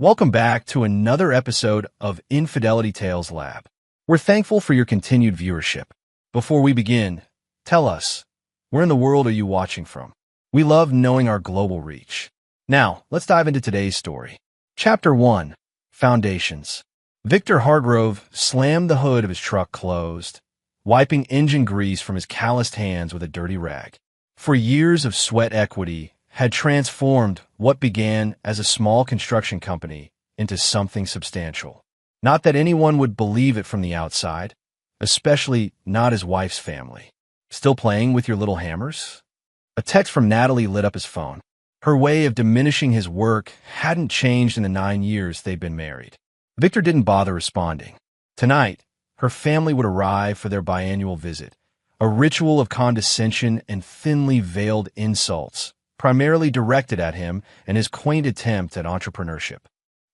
Welcome back to another episode of Infidelity Tales Lab. We're thankful for your continued viewership. Before we begin, tell us, where in the world are you watching from? We love knowing our global reach. Now, let's dive into today's story. Chapter 1, Foundations. Victor Hargrove slammed the hood of his truck closed, wiping engine grease from his calloused hands with a dirty rag. For years of sweat equity had transformed what began as a small construction company into something substantial. Not that anyone would believe it from the outside, especially not his wife's family. Still playing with your little hammers? A text from Natalie lit up his phone. Her way of diminishing his work hadn't changed in the 9 years they'd been married. Victor didn't bother responding. Tonight, her family would arrive for their biannual visit, a ritual of condescension and thinly veiled insults, primarily directed at him and his quaint attempt at entrepreneurship.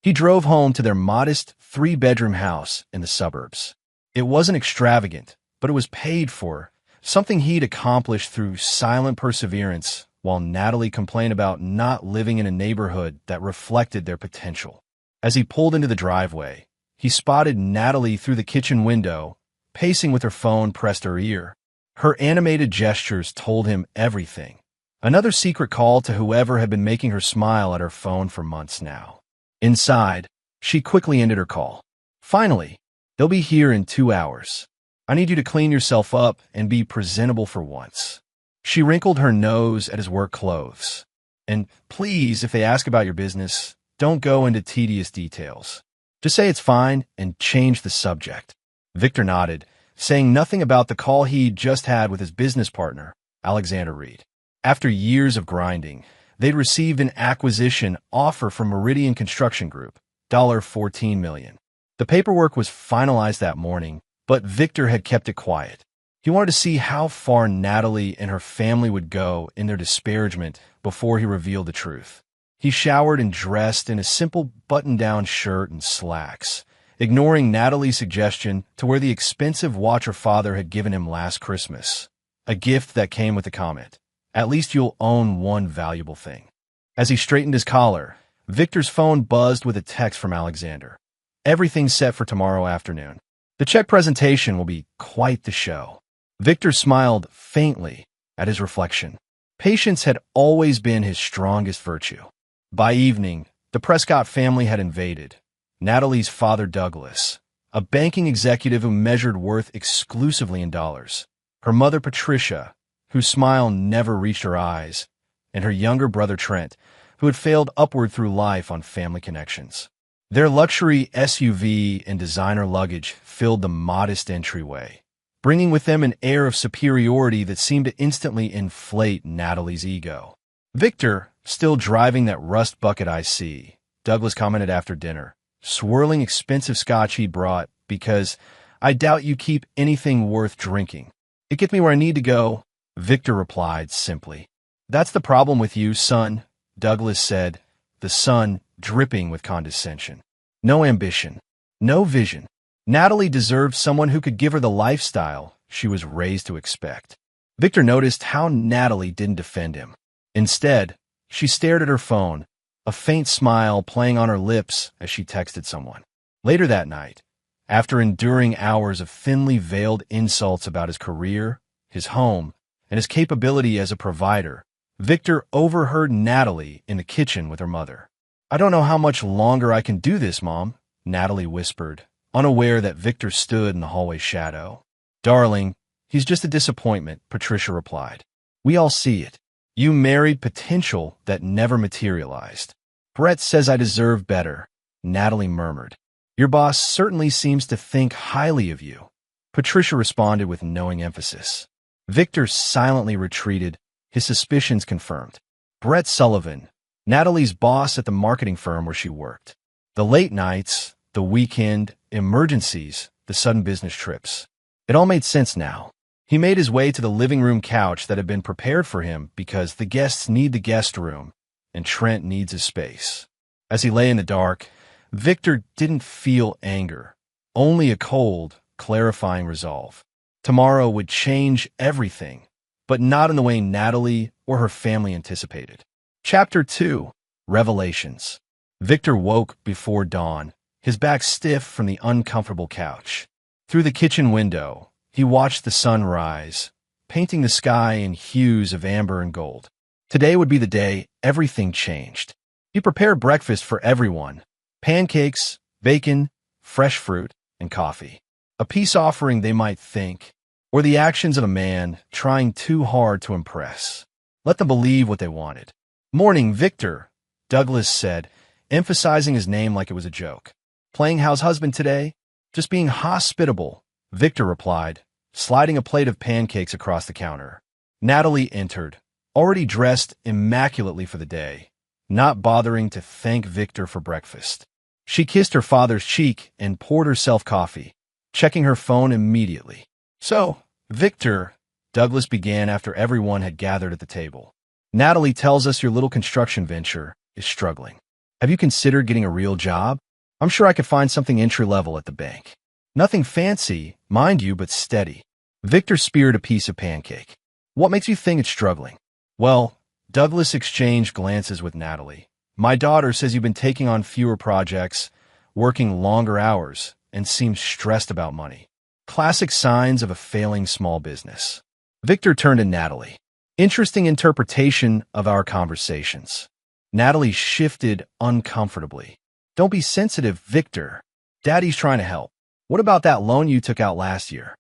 He drove home to their modest 3-bedroom house in the suburbs. It wasn't extravagant, but it was paid for, something he'd accomplished through silent perseverance while Natalie complained about not living in a neighborhood that reflected their potential. As he pulled into the driveway, he spotted Natalie through the kitchen window, pacing with her phone pressed to her ear. Her animated gestures told him everything. Another secret call to whoever had been making her smile at her phone for months now. Inside, she quickly ended her call. Finally, they'll be here in 2 hours. I need you to clean yourself up and be presentable for once. She wrinkled her nose at his work clothes. And please, if they ask about your business, don't go into tedious details. Just say it's fine and change the subject. Victor nodded, saying nothing about the call he'd just had with his business partner, Alexander Reed. After years of grinding, they'd received an acquisition offer from Meridian Construction Group, $14 million. The paperwork was finalized that morning, but Victor had kept it quiet. He wanted to see how far Natalie and her family would go in their disparagement before he revealed the truth. He showered and dressed in a simple button-down shirt and slacks, ignoring Natalie's suggestion to wear the expensive watch her father had given him last Christmas, a gift that came with the comment, "At least you'll own one valuable thing." As he straightened his collar, Victor's phone buzzed with a text from Alexander. "Everything's set for tomorrow afternoon. The check presentation will be quite the show." Victor smiled faintly at his reflection. Patience had always been his strongest virtue. By evening, the Prescott family had invaded. Natalie's father, Douglas, a banking executive who measured worth exclusively in dollars. Her mother, Patricia, whose smile never reached her eyes, and her younger brother, Trent, who had failed upward through life on family connections. Their luxury SUV and designer luggage filled the modest entryway, bringing with them an air of superiority that seemed to instantly inflate Natalie's ego. "Victor, still driving that rust bucket I see," Douglas commented after dinner, swirling expensive scotch he brought because "I doubt you keep anything worth drinking." "It gets me where I need to go," Victor replied simply. "That's the problem with you, son," Douglas said, the son dripping with condescension. "No ambition, no vision. Natalie deserved someone who could give her the lifestyle she was raised to expect." Victor noticed how Natalie didn't defend him. Instead, she stared at her phone, a faint smile playing on her lips as she texted someone. Later that night, after enduring hours of thinly veiled insults about his career, his home, and his capability as a provider, Victor overheard Natalie in the kitchen with her mother. "I don't know how much longer I can do this, Mom," Natalie whispered, unaware that Victor stood in the hallway shadow. "Darling, he's just a disappointment," Patricia replied. "We all see it. You married potential that never materialized." "Brett says I deserve better," Natalie murmured. "Your boss certainly seems to think highly of you," Patricia responded with knowing emphasis. Victor silently retreated, his suspicions confirmed. Brett Sullivan, Natalie's boss at the marketing firm where she worked. The late nights, the weekend, emergencies, the sudden business trips. It all made sense now. He made his way to the living room couch that had been prepared for him because the guests need the guest room, and Trent needs his space. As he lay in the dark, Victor didn't feel anger, only a cold, clarifying resolve. Tomorrow would change everything, but not in the way Natalie or her family anticipated. Chapter 2, Revelations. Victor woke before dawn, his back stiff from the uncomfortable couch. Through the kitchen window, he watched the sun rise, painting the sky in hues of amber and gold. Today would be the day everything changed. He prepared breakfast for everyone: pancakes, bacon, fresh fruit, and coffee. A peace offering, they might think, or the actions of a man trying too hard to impress. Let them believe what they wanted. "Morning, Victor," Douglas said, emphasizing his name like it was a joke. "Playing house husband today?" "Just being hospitable," Victor replied, sliding a plate of pancakes across the counter. Natalie entered, already dressed immaculately for the day, not bothering to thank Victor for breakfast. She kissed her father's cheek and poured herself coffee, checking her phone immediately. "So, Victor," Douglas began after everyone had gathered at the table, "Natalie tells us your little construction venture is struggling. Have you considered getting a real job? I'm sure I could find something entry-level at the bank. Nothing fancy, mind you, but steady." Victor speared a piece of pancake. "What makes you think it's struggling?" "Well," Douglas exchanged glances with Natalie, "my daughter says you've been taking on fewer projects, working longer hours, and seems stressed about money. Classic signs of a failing small business." Victor turned to Natalie. "Interesting interpretation of our conversations." Natalie shifted uncomfortably. "Don't be sensitive, Victor. Daddy's trying to help. What about that loan you took out last year?"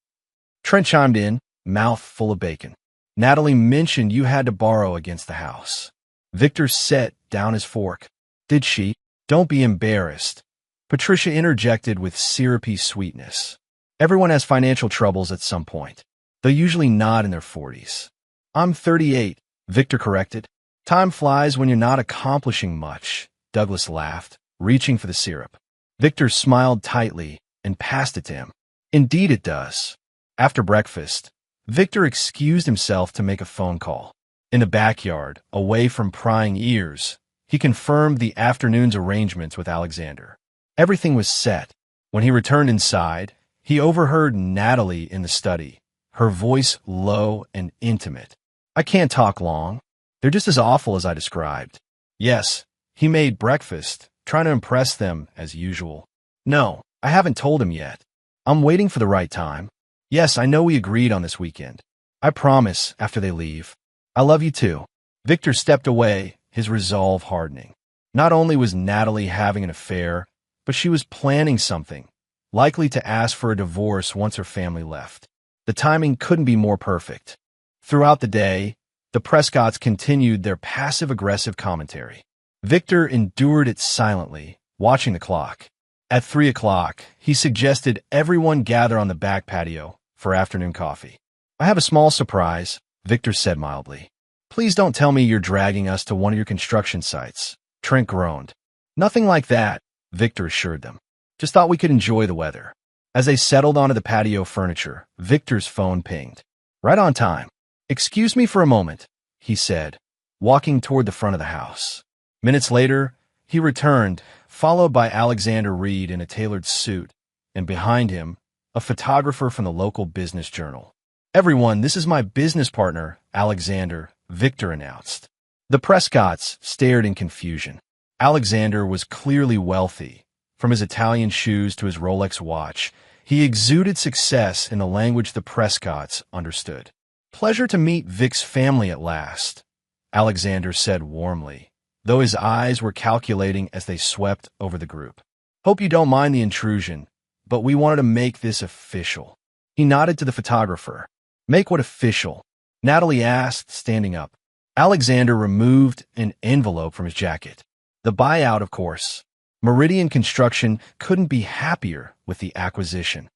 Trent chimed in, mouth full of bacon. "Natalie mentioned you had to borrow against the house." Victor set down his fork. "Did she?" "Don't be embarrassed," Patricia interjected with syrupy sweetness. "Everyone has financial troubles at some point. They're usually not in their 40s. "I'm 38, Victor corrected. "Time flies when you're not accomplishing much," Douglas laughed, reaching for the syrup. Victor smiled tightly and passed it to him. "Indeed it does." After breakfast, Victor excused himself to make a phone call. In the backyard, away from prying ears, he confirmed the afternoon's arrangements with Alexander. Everything was set. When he returned inside, he overheard Natalie in the study, her voice low and intimate. "I can't talk long. They're just as awful as I described." "Yes, he made breakfast, trying to impress them as usual." "No, I haven't told him yet. I'm waiting for the right time." "Yes, I know we agreed on this weekend. I promise after they leave. I love you too." Victor stepped away, his resolve hardening. Not only was Natalie having an affair, but she was planning something, likely to ask for a divorce once her family left. The timing couldn't be more perfect. Throughout the day, the Prescotts continued their passive-aggressive commentary. Victor endured it silently, watching the clock. At 3 o'clock, he suggested everyone gather on the back patio for afternoon coffee. "I have a small surprise," Victor said mildly. "Please don't tell me you're dragging us to one of your construction sites," Trent groaned. "Nothing like that," Victor assured them. "Just thought we could enjoy the weather." As they settled onto the patio furniture, Victor's phone pinged. Right on time. "Excuse me for a moment," he said, walking toward the front of the house. Minutes later, he returned, followed by Alexander Reed in a tailored suit, and behind him, a photographer from the local business journal. "Everyone, this is my business partner, Alexander," Victor announced. The Prescotts stared in confusion. Alexander was clearly wealthy. From his Italian shoes to his Rolex watch, he exuded success in the language the Prescotts understood. "Pleasure to meet Vic's family at last," Alexander said warmly, though his eyes were calculating as they swept over the group. "Hope you don't mind the intrusion, but we wanted to make this official." He nodded to the photographer. "Make what official?" Natalie asked, standing up. Alexander removed an envelope from his jacket. "The buyout, of course. Meridian Construction couldn't be happier with the acquisition."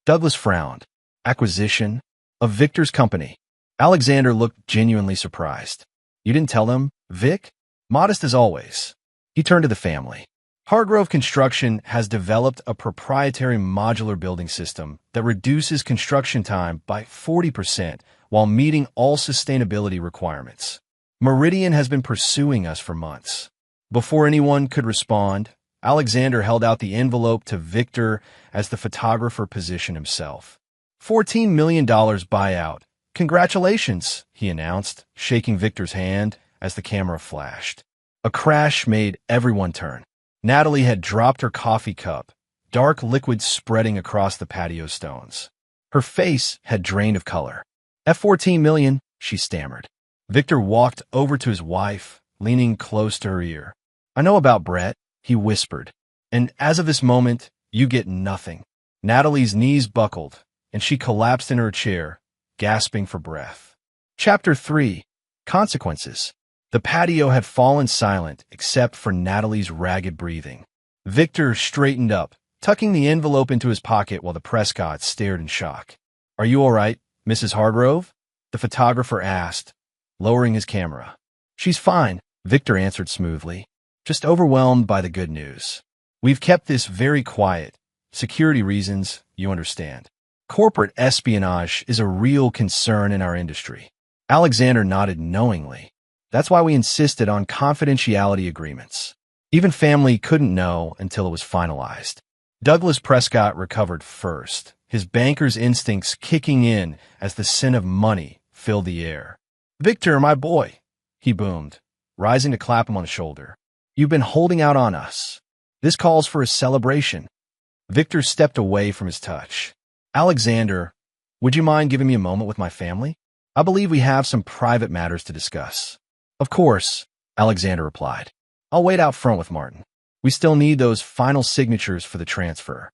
Douglas frowned. "Acquisition? Of Victor's company?" Alexander looked genuinely surprised. "You didn't tell them, Vic?" Modest as always. He turned to the family. "Hargrove Construction has developed a proprietary modular building system that reduces construction time by 40% while meeting all sustainability requirements. Meridian has been pursuing us for months." Before anyone could respond, Alexander held out the envelope to Victor as the photographer positioned himself. $14 million buyout. "Congratulations," he announced, shaking Victor's hand as the camera flashed. A crash made everyone turn. Natalie had dropped her coffee cup, dark liquid spreading across the patio stones. Her face had drained of color. At 14 million, she stammered. Victor walked over to his wife, leaning close to her ear. I know about Brett, he whispered. And as of this moment, you get nothing. Natalie's knees buckled, and she collapsed in her chair, gasping for breath. Chapter 3. Consequences. The patio had fallen silent except for Natalie's ragged breathing. Victor straightened up, tucking the envelope into his pocket while the Prescotts stared in shock. Are you all right, Mrs. Hargrove? The photographer asked, lowering his camera. She's fine, Victor answered smoothly, just overwhelmed by the good news. We've kept this very quiet. Security reasons, you understand. Corporate espionage is a real concern in our industry. Alexander nodded knowingly. That's why we insisted on confidentiality agreements. Even family couldn't know until it was finalized. Douglas Prescott recovered first, his banker's instincts kicking in as the scent of money filled the air. Victor, my boy, he boomed, rising to clap him on the shoulder. You've been holding out on us. This calls for a celebration. Victor stepped away from his touch. Alexander, would you mind giving me a moment with my family? I believe we have some private matters to discuss. Of course, Alexander replied. I'll wait out front with Martin. We still need those final signatures for the transfer.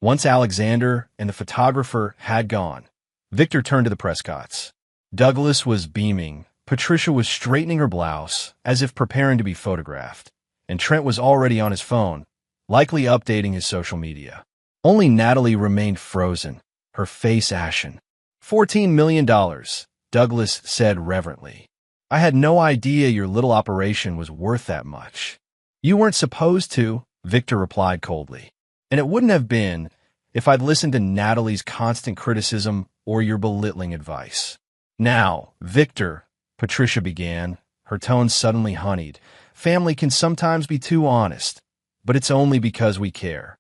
Once Alexander and the photographer had gone, Victor turned to the Prescotts. Douglas was beaming. Patricia was straightening her blouse, as if preparing to be photographed, and Trent was already on his phone, likely updating his social media. Only Natalie remained frozen, her face ashen. $14 million, Douglas said reverently. I had no idea your little operation was worth that much. You weren't supposed to, Victor replied coldly. And it wouldn't have been if I'd listened to Natalie's constant criticism or your belittling advice. Now, Victor, Patricia began, her tone suddenly honeyed. Family can sometimes be too honest, but it's only because we care.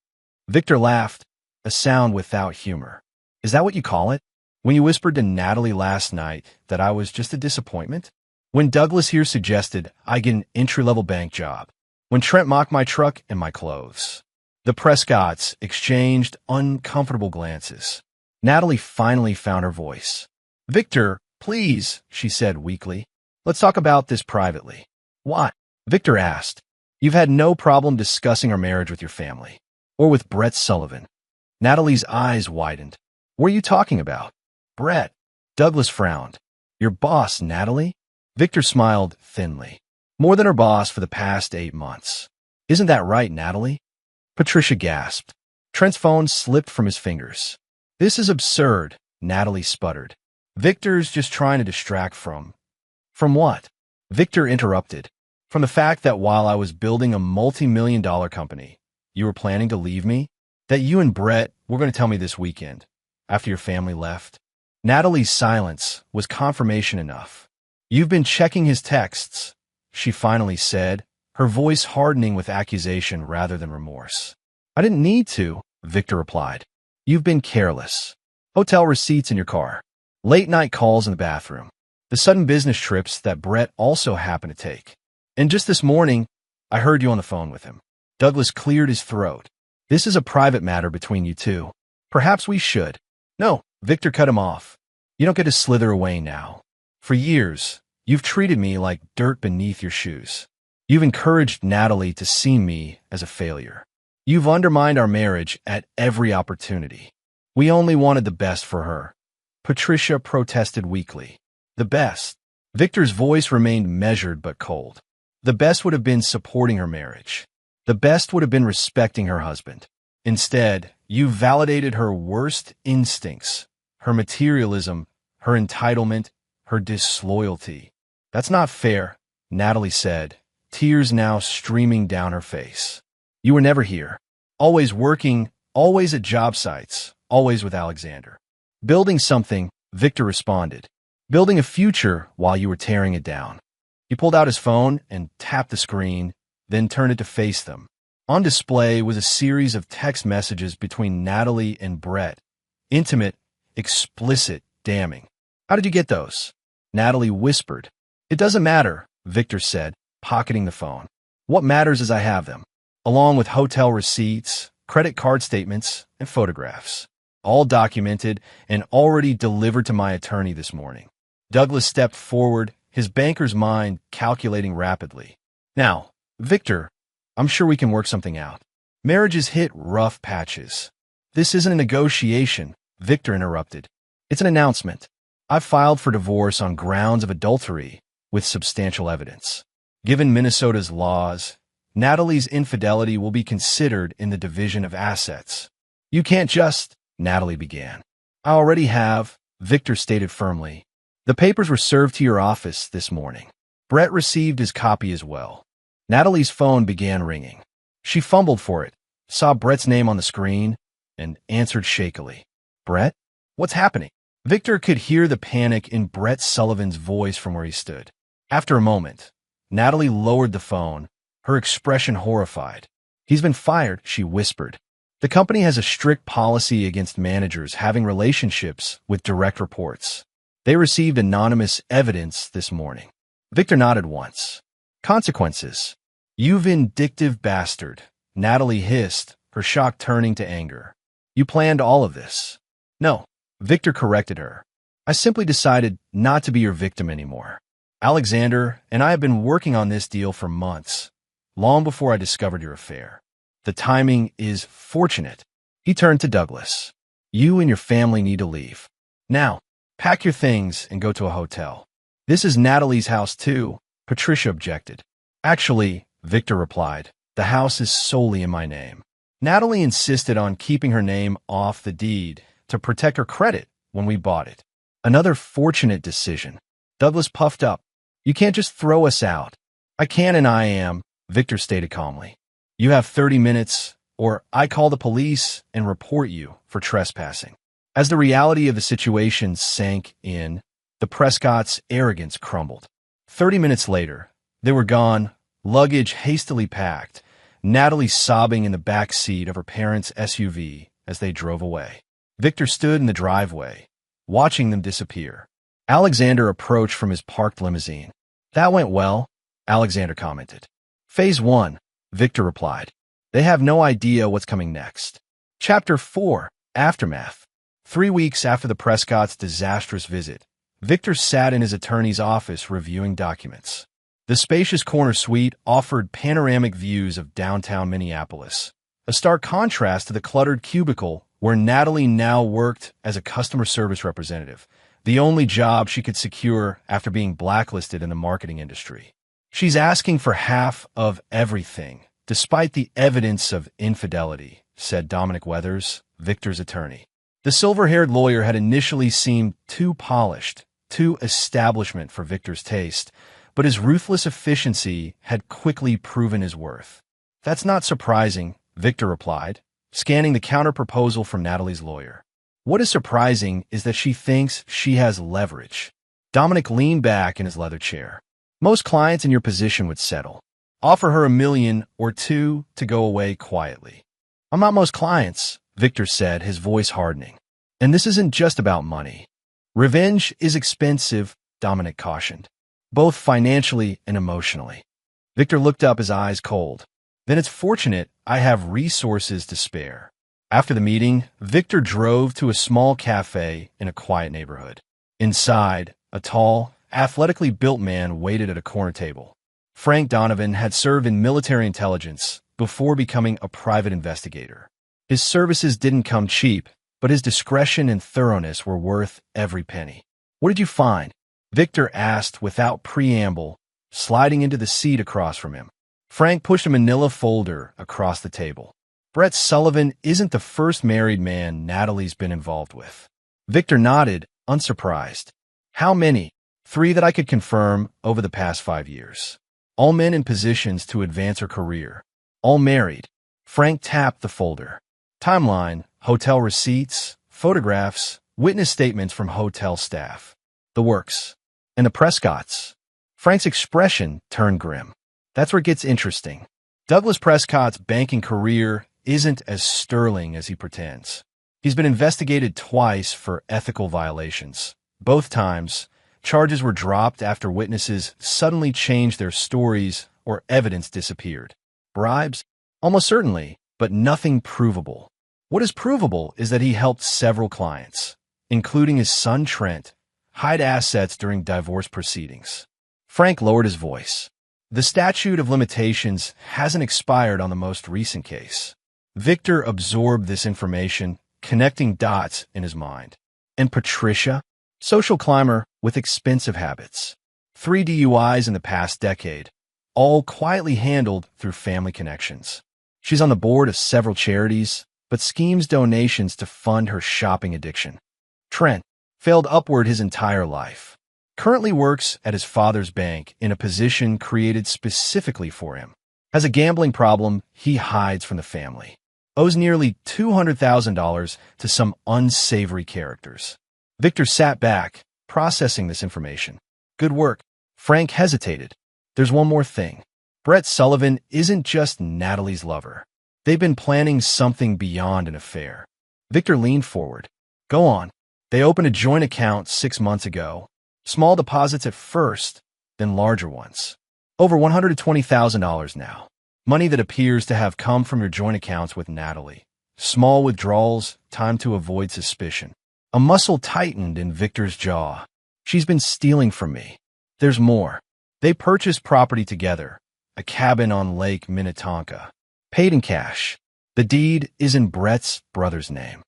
Victor laughed, a sound without humor. Is that what you call it? When you whispered to Natalie last night that I was just a disappointment? When Douglas here suggested I get an entry-level bank job? When Trent mocked my truck and my clothes? The Prescotts exchanged uncomfortable glances. Natalie finally found her voice. Victor, please, she said weakly. Let's talk about this privately. What? Victor asked. You've had no problem discussing our marriage with your family. Or with Brett Sullivan. Natalie's eyes widened. What are you talking about? Brett. Douglas frowned. Your boss, Natalie? Victor smiled thinly. More than her boss for the past 8 months. Isn't that right, Natalie? Patricia gasped. Trent's phone slipped from his fingers. This is absurd, Natalie sputtered. Victor's just trying to distract from... From what? Victor interrupted. From the fact that while I was building a multi-million-dollar company, you were planning to leave me? That you and Brett were going to tell me this weekend, after your family left? Natalie's silence was confirmation enough. You've been checking his texts, she finally said, her voice hardening with accusation rather than remorse. I didn't need to, Victor replied. You've been careless. Hotel receipts in your car. Late-night calls in the bathroom. The sudden business trips that Brett also happened to take. And just this morning, I heard you on the phone with him. Douglas cleared his throat. This is a private matter between you two. Perhaps we should. No, Victor cut him off. You don't get to slither away now. For years, you've treated me like dirt beneath your shoes. You've encouraged Natalie to see me as a failure. You've undermined our marriage at every opportunity. We only wanted the best for her. Patricia protested weakly. The best. Victor's voice remained measured but cold. The best would have been supporting her marriage. The best would have been respecting her husband. Instead, you validated her worst instincts, her materialism, her entitlement, her disloyalty. That's not fair, Natalie said, tears now streaming down her face. You were never here. Always working, always at job sites, always with Alexander. Building something, Victor responded. Building a future while you were tearing it down. He pulled out his phone and tapped the screen, then turned it to face them. On display was a series of text messages between Natalie and Brett. Intimate, explicit, damning. How did you get those? Natalie whispered. It doesn't matter, Victor said, pocketing the phone. What matters is I have them. along with hotel receipts, credit card statements, and photographs, all documented and already delivered to my attorney this morning. Douglas stepped forward, his banker's mind calculating rapidly. Now, Victor, I'm sure we can work something out. Marriages hit rough patches. This isn't a negotiation, Victor interrupted. It's an announcement. I've filed for divorce on grounds of adultery with substantial evidence. Given Minnesota's laws, Natalie's infidelity will be considered in the division of assets. You can't just, Natalie began. I already have, Victor stated firmly. The papers were served to your office this morning. Brett received his copy as well. Natalie's phone began ringing. She fumbled for it, saw Brett's name on the screen, and answered shakily. Brett? What's happening? Victor could hear the panic in Brett Sullivan's voice from where he stood. After a moment, Natalie lowered the phone, her expression horrified. He's been fired, she whispered. The company has a strict policy against managers having relationships with direct reports. They received anonymous evidence this morning. Victor nodded once. Consequences. You vindictive bastard, Natalie hissed, her shock turning to anger. You planned all of this. No, Victor corrected her. I simply decided not to be your victim anymore. Alexander and I have been working on this deal for months, long before I discovered your affair. The timing is fortunate. He turned to Douglas. You and your family need to leave. Now, pack your things and go to a hotel. This is Natalie's house too, Patricia objected. Actually, Victor replied, the house is solely in my name. Natalie insisted on keeping her name off the deed to protect her credit when we bought it. Another fortunate decision. Douglas puffed up. You can't just throw us out. I can and I am, Victor stated calmly. You have 30 minutes, or I call the police and report you for trespassing. As the reality of the situation sank in, the Prescotts' arrogance crumbled. 30 minutes later, they were gone, luggage hastily packed, Natalie sobbing in the back seat of her parents' SUV as they drove away. Victor stood in the driveway, watching them disappear. Alexander approached from his parked limousine. That went well, Alexander commented. Phase 1, Victor replied. They have no idea what's coming next. Chapter 4, Aftermath. 3 weeks after the Prescotts' disastrous visit, Victor sat in his attorney's office reviewing documents. The spacious corner suite offered panoramic views of downtown Minneapolis, a stark contrast to the cluttered cubicle where Natalie now worked as a customer service representative, the only job she could secure after being blacklisted in the marketing industry. She's asking for half of everything, despite the evidence of infidelity, said Dominic Weathers, Victor's attorney. The silver-haired lawyer had initially seemed too polished, too establishment for Victor's taste, but his ruthless efficiency had quickly proven his worth. That's not surprising, Victor replied, scanning the counter-proposal from Natalie's lawyer. What is surprising is that she thinks she has leverage. Dominic leaned back in his leather chair. Most clients in your position would settle. Offer her $1 million or $2 million to go away quietly. I'm not most clients, Victor said, his voice hardening. And this isn't just about money. Revenge is expensive, Dominic cautioned, both financially and emotionally. Victor looked up, his eyes cold. Then it's fortunate I have resources to spare. After the meeting, Victor drove to a small cafe in a quiet neighborhood. Inside, a tall, athletically built man waited at a corner table. Frank Donovan had served in military intelligence before becoming a private investigator. His services didn't come cheap, but his discretion and thoroughness were worth every penny. What did you find? Victor asked without preamble, sliding into the seat across from him. Frank pushed a manila folder across the table. Brett Sullivan isn't the first married man Natalie's been involved with. Victor nodded, unsurprised. How many? 3 that I could confirm over the past 5 years. All men in positions to advance her career. All married. Frank tapped the folder. Timeline, hotel receipts, photographs, witness statements from hotel staff. The works. And the Prescotts. Frank's expression turned grim. That's where it gets interesting. Douglas Prescott's banking career isn't as sterling as he pretends. He's been investigated twice for ethical violations. Both times, charges were dropped after witnesses suddenly changed their stories or evidence disappeared. Bribes? Almost certainly, but nothing provable. What is provable is that he helped several clients, including his son Trent, hide assets during divorce proceedings. Frank lowered his voice. The statute of limitations hasn't expired on the most recent case. Victor absorbed this information, connecting dots in his mind. And Patricia? Social climber with expensive habits. 3 DUIs in the past decade, all quietly handled through family connections. She's on the board of several charities, but schemes donations to fund her shopping addiction. Trent failed upward his entire life. Currently works at his father's bank in a position created specifically for him. Has a gambling problem he hides from the family. Owes nearly $200,000 to some unsavory characters. Victor sat back, processing this information. Good work. Frank hesitated. There's one more thing. Brett Sullivan isn't just Natalie's lover. They've been planning something beyond an affair. Victor leaned forward. Go on. They opened a joint account 6 months ago. Small deposits at first, then larger ones. Over $120,000 now. Money that appears to have come from your joint accounts with Natalie. Small withdrawals, time to avoid suspicion. A muscle tightened in Victor's jaw. She's been stealing from me. There's more. They purchased property together, a cabin on Lake Minnetonka. Paid in cash. The deed is in Brett's brother's name.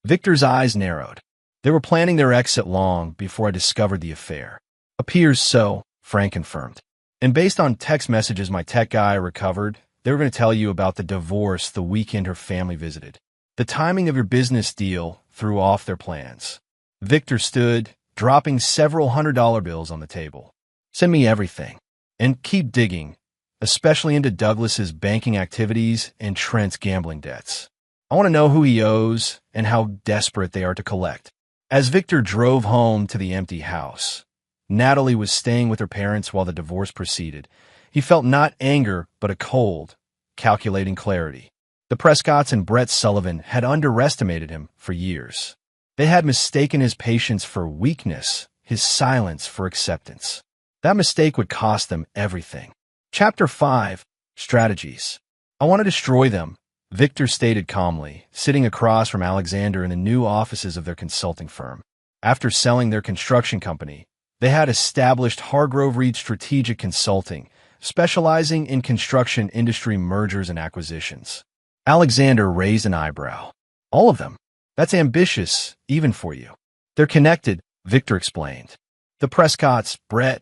Victor's eyes narrowed. They were planning their exit long before I discovered the affair. Appears so, Frank confirmed. And based on text messages my tech guy recovered, they were going to tell you about the divorce the weekend her family visited. The timing of your business deal threw off their plans. Victor stood, dropping several $100 bills on the table. Send me everything. And keep digging, especially into Douglas's banking activities and Trent's gambling debts. I want to know who he owes and how desperate they are to collect. As Victor drove home to the empty house, Natalie was staying with her parents while the divorce proceeded. He felt not anger, but a cold, calculating clarity. The Prescotts and Brett Sullivan had underestimated him for years. They had mistaken his patience for weakness, his silence for acceptance. That mistake would cost them everything. Chapter 5, Strategies. I want to destroy them, Victor stated calmly, sitting across from Alexander in the new offices of their consulting firm. After selling their construction company, they had established Hargrove Reed Strategic Consulting, specializing in construction industry mergers and acquisitions. Alexander raised an eyebrow. All of them? That's ambitious, even for you. They're connected, Victor explained. The Prescotts, Brett,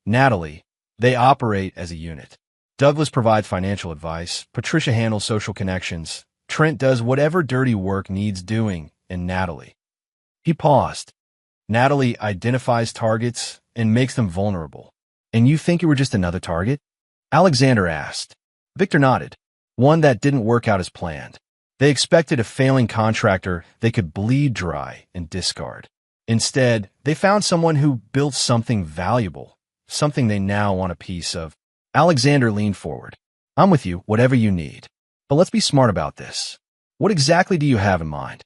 Natalie, they operate as a unit. Douglas provides financial advice, Patricia handles social connections, Trent does whatever dirty work needs doing, and Natalie. He paused. Natalie identifies targets and makes them vulnerable. And you think you were just another target? Alexander asked. Victor nodded. One that didn't work out as planned. They expected a failing contractor they could bleed dry and discard. Instead, they found someone who built something valuable, something they now want a piece of. Alexander leaned forward. I'm with you, whatever you need. But let's be smart about this. What exactly do you have in mind?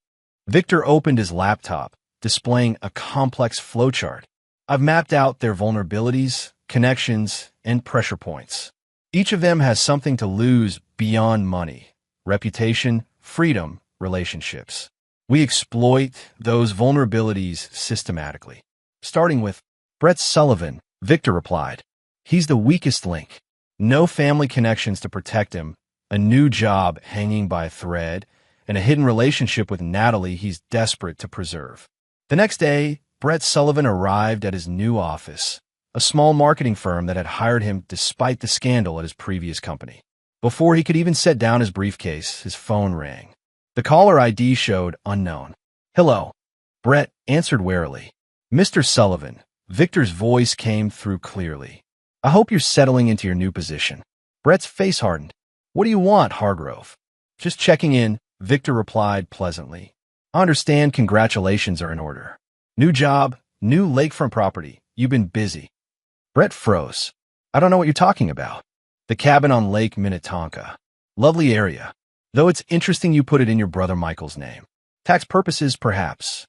Victor opened his laptop, displaying a complex flowchart. I've mapped out their vulnerabilities, connections, and pressure points. Each of them has something to lose beyond money, reputation, freedom, relationships. We exploit those vulnerabilities systematically. Starting with Brett Sullivan, Victor replied. He's the weakest link. No family connections to protect him, a new job hanging by a thread, and a hidden relationship with Natalie he's desperate to preserve. The next day, Brett Sullivan arrived at his new office, a small marketing firm that had hired him despite the scandal at his previous company. Before he could even set down his briefcase, his phone rang. The caller ID showed unknown. Hello. Brett answered warily. Mr. Sullivan, Victor's voice came through clearly. I hope you're settling into your new position. Brett's face hardened. What do you want, Hargrove? Just checking in, Victor replied pleasantly. I understand congratulations are in order. New job, new lakefront property. You've been busy. Brett froze. I don't know what you're talking about. The cabin on Lake Minnetonka. Lovely area. Though it's interesting you put it in your brother Michael's name. Tax purposes, perhaps.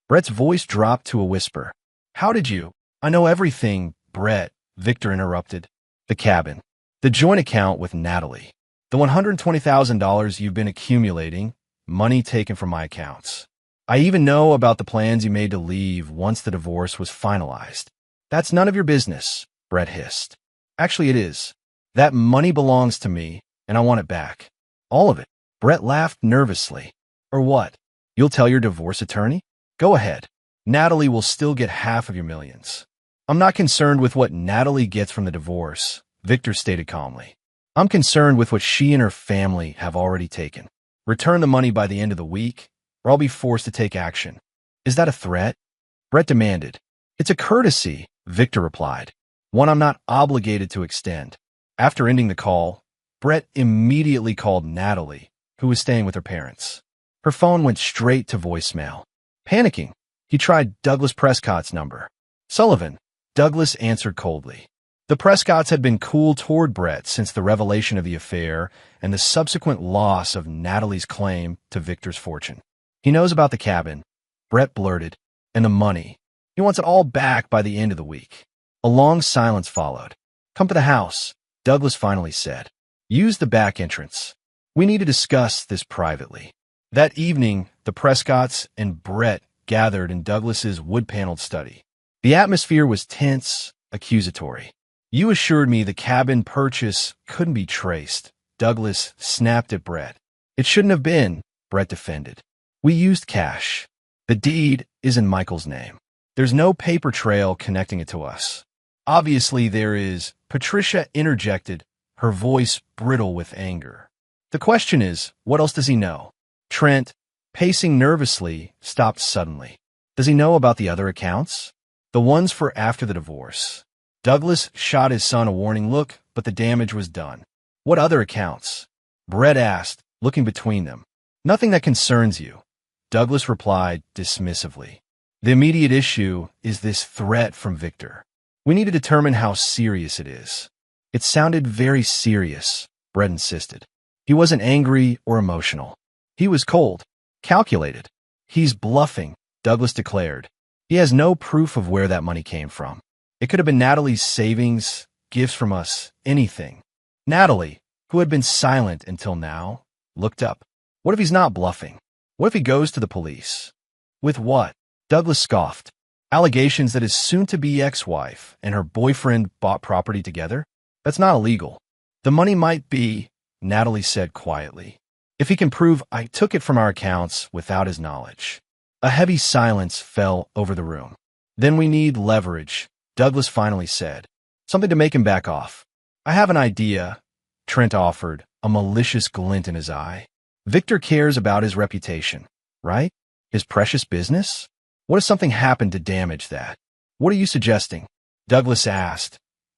Brett's voice dropped to a whisper. How did you? I know everything, Brett, Victor interrupted. The cabin. The joint account with Natalie. The $120,000 you've been accumulating, money taken from my accounts. I even know about the plans you made to leave once the divorce was finalized. That's none of your business, Brett hissed. Actually, it is. That money belongs to me, and I want it back. All of it. Brett laughed nervously. Or what? You'll tell your divorce attorney? Go ahead. Natalie will still get half of your millions. I'm not concerned with what Natalie gets from the divorce, Victor stated calmly. I'm concerned with what she and her family have already taken. Return the money by the end of the week, or I'll be forced to take action. Is that a threat? Brett demanded. It's a courtesy, Victor replied. One I'm not obligated to extend. After ending the call, Brett immediately called Natalie, who was staying with her parents. Her phone went straight to voicemail. Panicking, he tried Douglas Prescott's number. Sullivan. Douglas answered coldly. The Prescotts had been cool toward Brett since the revelation of the affair and the subsequent loss of Natalie's claim to Victor's fortune. He knows about the cabin, Brett blurted, and the money. He wants it all back by the end of the week. A long silence followed. Come to the house, Douglas finally said. Use the back entrance. We need to discuss this privately. That evening, the Prescotts and Brett gathered in Douglas's wood-paneled study. The atmosphere was tense, accusatory. You assured me the cabin purchase couldn't be traced, Douglas snapped at Brett. It shouldn't have been, Brett defended. We used cash. The deed is in Michael's name. There's no paper trail connecting it to us. Obviously there is, Patricia interjected, her voice brittle with anger. The question is, what else does he know? Trent, pacing nervously, stopped suddenly. Does he know about the other accounts? The ones for after the divorce. Douglas shot his son a warning look, but the damage was done. What other accounts? Brett asked, looking between them. Nothing that concerns you. Douglas replied dismissively. The immediate issue is this threat from Victor. We need to determine how serious it is. It sounded very serious, Brett insisted. He wasn't angry or emotional. He was cold, calculated. He's bluffing, Douglas declared. He has no proof of where that money came from. It could have been Natalie's savings, gifts from us, anything. Natalie, who had been silent until now, looked up. What if he's not bluffing? What if he goes to the police? With what? Douglas scoffed. Allegations that his soon-to-be ex-wife and her boyfriend bought property together? That's not illegal. The money might be, Natalie said quietly, if he can prove I took it from our accounts without his knowledge. A heavy silence fell over the room. Then we need leverage, Douglas finally said. Something to make him back off. I have an idea, Trent offered, a malicious glint in his eye. Victor cares about his reputation, right? His precious business? What if something happened to damage that? What are you suggesting? Douglas asked,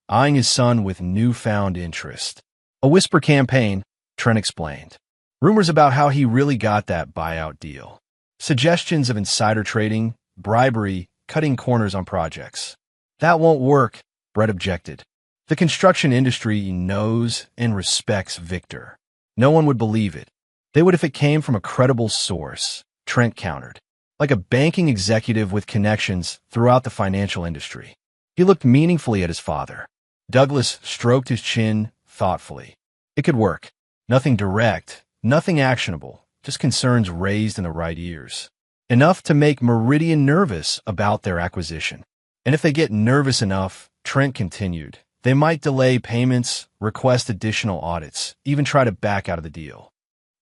eyeing his son with newfound interest. A whisper campaign, Trent explained. Rumors about how he really got that buyout deal. Suggestions of insider trading, bribery, cutting corners on projects. That won't work, Brett objected. The construction industry knows and respects Victor. No one would believe it. They would if it came from a credible source, Trent countered. Like a banking executive with connections throughout the financial industry. He looked meaningfully at his father. Douglas stroked his chin thoughtfully. It could work. Nothing direct, nothing actionable, just concerns raised in the right ears. Enough to make Meridian nervous about their acquisition. And if they get nervous enough, Trent continued, they might delay payments, request additional audits, even try to back out of the deal.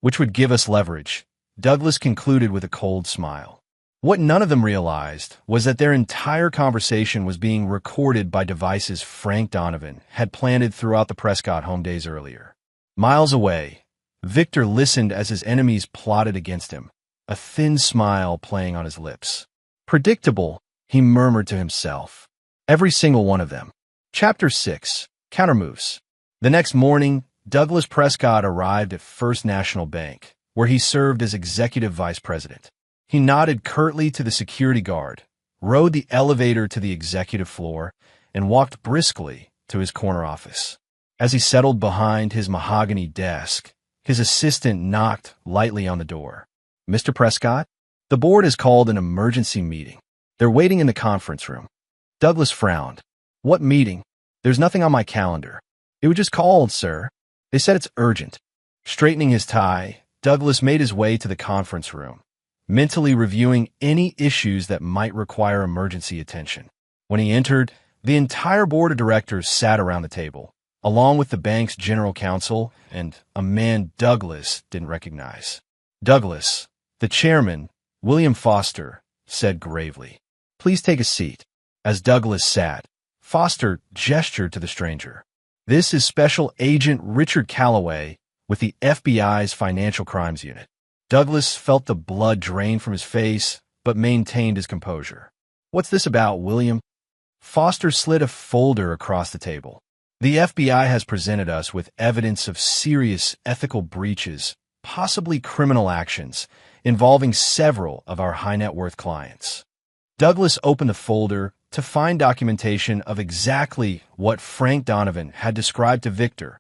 Which would give us leverage, Douglas concluded with a cold smile. What none of them realized was that their entire conversation was being recorded by devices Frank Donovan had planted throughout the Prescott home days earlier. Miles away, Victor listened as his enemies plotted against him, a thin smile playing on his lips. Predictable, he murmured to himself. Every single one of them. Chapter 6. Countermoves. The next morning, Douglas Prescott arrived at First National Bank, where he served as executive vice president. He nodded curtly to the security guard, rode the elevator to the executive floor, and walked briskly to his corner office. As he settled behind his mahogany desk, his assistant knocked lightly on the door. Mr. Prescott? The board has called an emergency meeting. They're waiting in the conference room. Douglas frowned. What meeting? There's nothing on my calendar. It was just called, sir. They said it's urgent. Straightening his tie, Douglas made his way to the conference room, mentally reviewing any issues that might require emergency attention. When he entered, the entire board of directors sat around the table, along with the bank's general counsel and a man Douglas didn't recognize. Douglas, the chairman, William Foster, said gravely, "Please take a seat." As Douglas sat, Foster gestured to the stranger. "This is Special Agent Richard Calloway with the FBI's Financial Crimes Unit." Douglas felt the blood drain from his face, but maintained his composure. "What's this about, William?" Foster slid a folder across the table. "The FBI has presented us with evidence of serious ethical breaches, possibly criminal actions, involving several of our high-net-worth clients." Douglas opened the folder to find documentation of exactly what Frank Donovan had described to Victor,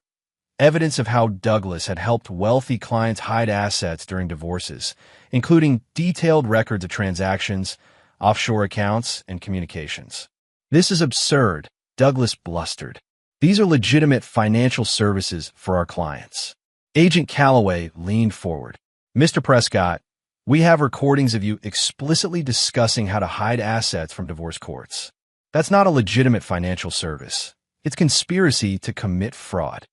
evidence of how Douglas had helped wealthy clients hide assets during divorces, including detailed records of transactions, offshore accounts, and communications. "This is absurd," Douglas blustered. "These are legitimate financial services for our clients." Agent Calloway leaned forward. "Mr. Prescott, we have recordings of you explicitly discussing how to hide assets from divorce courts. That's not a legitimate financial service. It's conspiracy to commit fraud."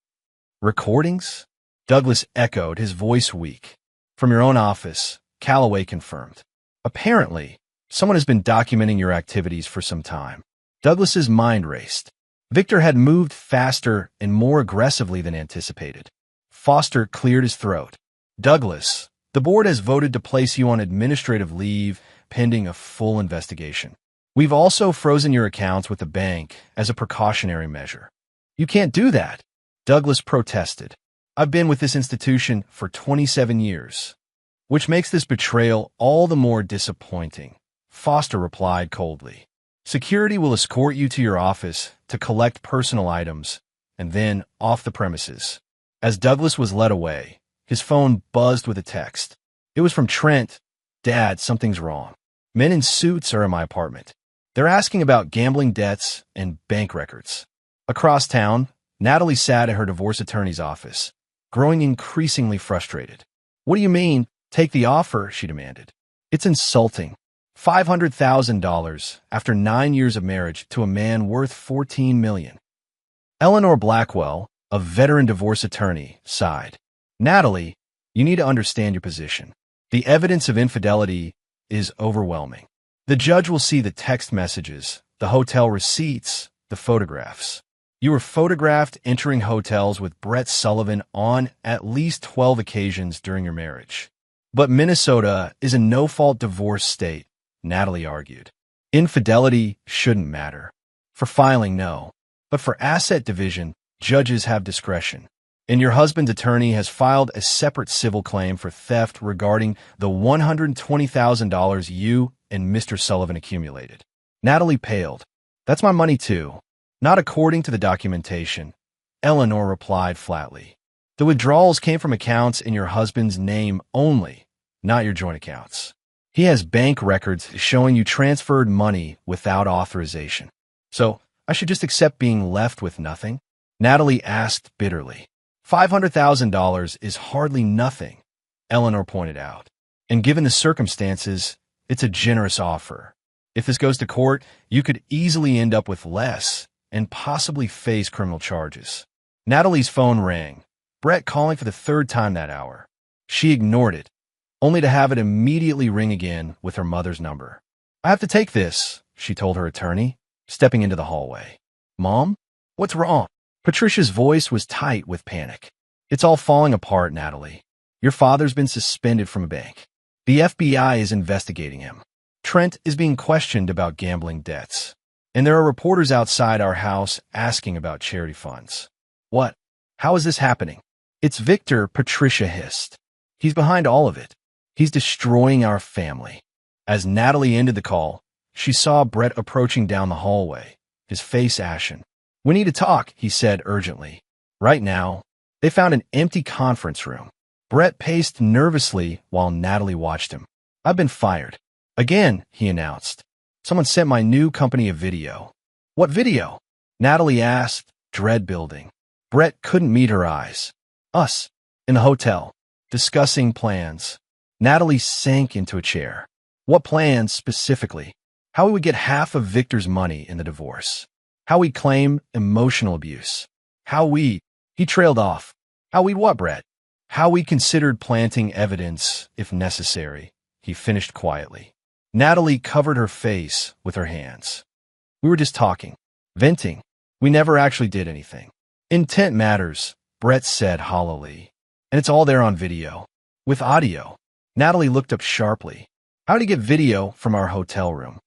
"Recordings?" Douglas echoed, his voice weak. "From your own office," Calloway confirmed. "Apparently, someone has been documenting your activities for some time." Douglas's mind raced. Victor had moved faster and more aggressively than anticipated. Foster cleared his throat. "Douglas, the board has voted to place you on administrative leave pending a full investigation. We've also frozen your accounts with the bank as a precautionary measure." "You can't do that," Douglas protested. "I've been with this institution for 27 years. "Which makes this betrayal all the more disappointing," Foster replied coldly. "Security will escort you to your office to collect personal items and then off the premises." As Douglas was led away, his phone buzzed with a text. It was from Trent. "Dad, something's wrong. Men in suits are in my apartment. They're asking about gambling debts and bank records." Across town, Natalie sat at her divorce attorney's office, growing increasingly frustrated. "What do you mean, take the offer?" she demanded. "It's insulting. $500,000 after 9 years of marriage to a man worth $14 million. Eleanor Blackwell, a veteran divorce attorney, sighed. "Natalie, you need to understand your position. The evidence of infidelity is overwhelming. The judge will see the text messages, the hotel receipts, the photographs. You were photographed entering hotels with Brett Sullivan on at least 12 occasions during your marriage." "But Minnesota is a no-fault divorce state," Natalie argued. "Infidelity shouldn't matter. For filing, no. But for asset division, judges have discretion. And your husband's attorney has filed a separate civil claim for theft regarding the $120,000 you and Mr. Sullivan accumulated." Natalie paled. "That's my money too." "Not according to the documentation," Eleanor replied flatly. "The withdrawals came from accounts in your husband's name only, not your joint accounts. He has bank records showing you transferred money without authorization. So I should just accept being left with nothing?" Natalie asked bitterly. $500,000 is hardly nothing, Eleanor pointed out. "And given the circumstances, it's a generous offer. If this goes to court, you could easily end up with less and possibly face criminal charges." Natalie's phone rang, Brett calling for the third time that hour. She ignored it, only to have it immediately ring again with her mother's number. "I have to take this," she told her attorney, stepping into the hallway. "Mom? What's wrong?" Patricia's voice was tight with panic. "It's all falling apart, Natalie. Your father's been suspended from a bank. The FBI is investigating him. Trent is being questioned about gambling debts. And there are reporters outside our house asking about charity funds." "What? How is this happening?" "It's Victor," Patricia hissed. "He's behind all of it. He's destroying our family." As Natalie ended the call, she saw Brett approaching down the hallway, his face ashen. "We need to talk," he said urgently. "Right now." They found an empty conference room. Brett paced nervously while Natalie watched him. "I've been fired." "Again," he announced. "Someone sent my new company a video." "What video?" Natalie asked, dread building. Brett couldn't meet her eyes. "Us. In the hotel, discussing plans. Natalie sank into a chair. What plans specifically? How we would get half of Victor's money in the divorce. How we claim emotional abuse. He trailed off. How we'd what, Brett? How we considered planting evidence if necessary, he finished quietly. Natalie covered her face with her hands. We were just talking, venting. We never actually did anything. Intent matters, Brett said hollowly. And it's all there on video. With audio. Natalie looked up sharply. How did he get video from our hotel room?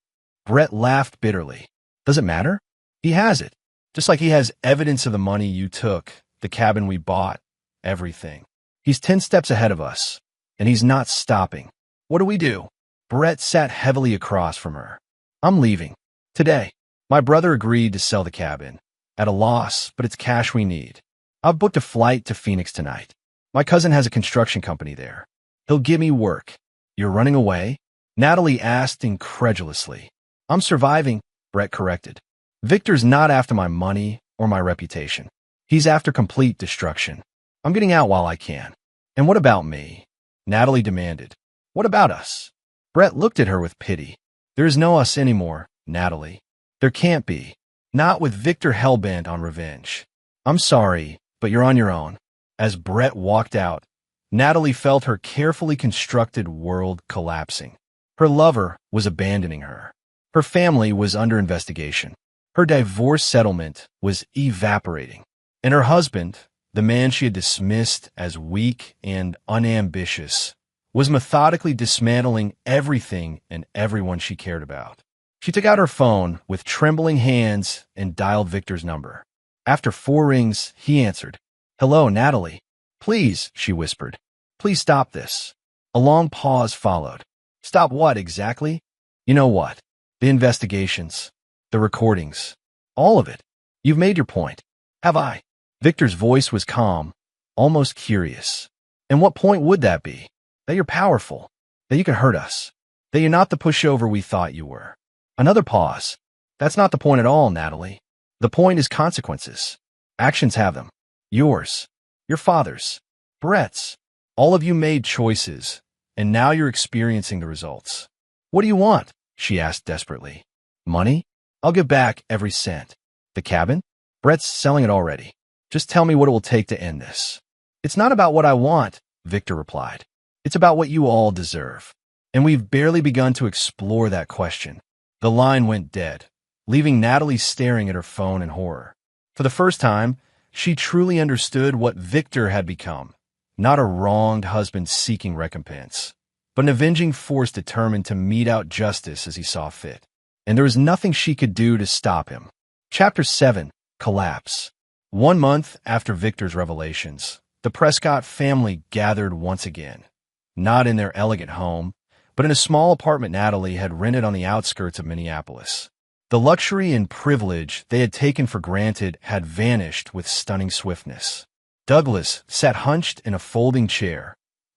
Brett laughed bitterly. Does it matter? He has it. Just like he has evidence of the money you took, the cabin we bought, everything. He's 10 steps ahead of us, and he's not stopping. What do we do? Brett sat heavily across from her. I'm leaving. Today. My brother agreed to sell the cabin. At a loss, but it's cash we need. I've booked a flight to Phoenix tonight. My cousin has a construction company there. He'll give me work. You're running away? Natalie asked incredulously. I'm surviving, Brett corrected. Victor's not after my money or my reputation. He's after complete destruction. I'm getting out while I can. And what about me? Natalie demanded. What about us? Brett looked at her with pity. There is no us anymore, Natalie. There can't be. Not with Victor hellbent on revenge. I'm sorry, but you're on your own. As Brett walked out, Natalie felt her carefully constructed world collapsing. Her lover was abandoning her. Her family was under investigation. Her divorce settlement was evaporating. And her husband, the man she had dismissed as weak and unambitious, was methodically dismantling everything and everyone she cared about. She took out her phone with trembling hands and dialed Victor's number. After 4 rings, he answered. Hello, Natalie. Please, she whispered. Please stop this. A long pause followed. Stop what exactly? You know what? The investigations. The recordings. All of it. You've made your point. Have I? Victor's voice was calm, almost curious. And what point would that be? That you're powerful. That you can hurt us. That you're not the pushover we thought you were. Another pause. That's not the point at all, Natalie. The point is consequences. Actions have them. Yours. Your father's. Brett's. All of you made choices, and now you're experiencing the results. What do you want? She asked desperately. Money? I'll give back every cent. The cabin? Brett's selling it already. Just tell me what it will take to end this. It's not about what I want, Victor replied. It's about what you all deserve. And we've barely begun to explore that question. The line went dead, leaving Natalie staring at her phone in horror. For the first time, she truly understood what Victor had become. Not a wronged husband seeking recompense, but an avenging force determined to mete out justice as he saw fit. And there was nothing she could do to stop him. Chapter 7. Collapse. 1 month after Victor's revelations, the Prescott family gathered once again. Not in their elegant home, but in a small apartment Natalie had rented on the outskirts of Minneapolis. The luxury and privilege they had taken for granted had vanished with stunning swiftness. Douglas sat hunched in a folding chair,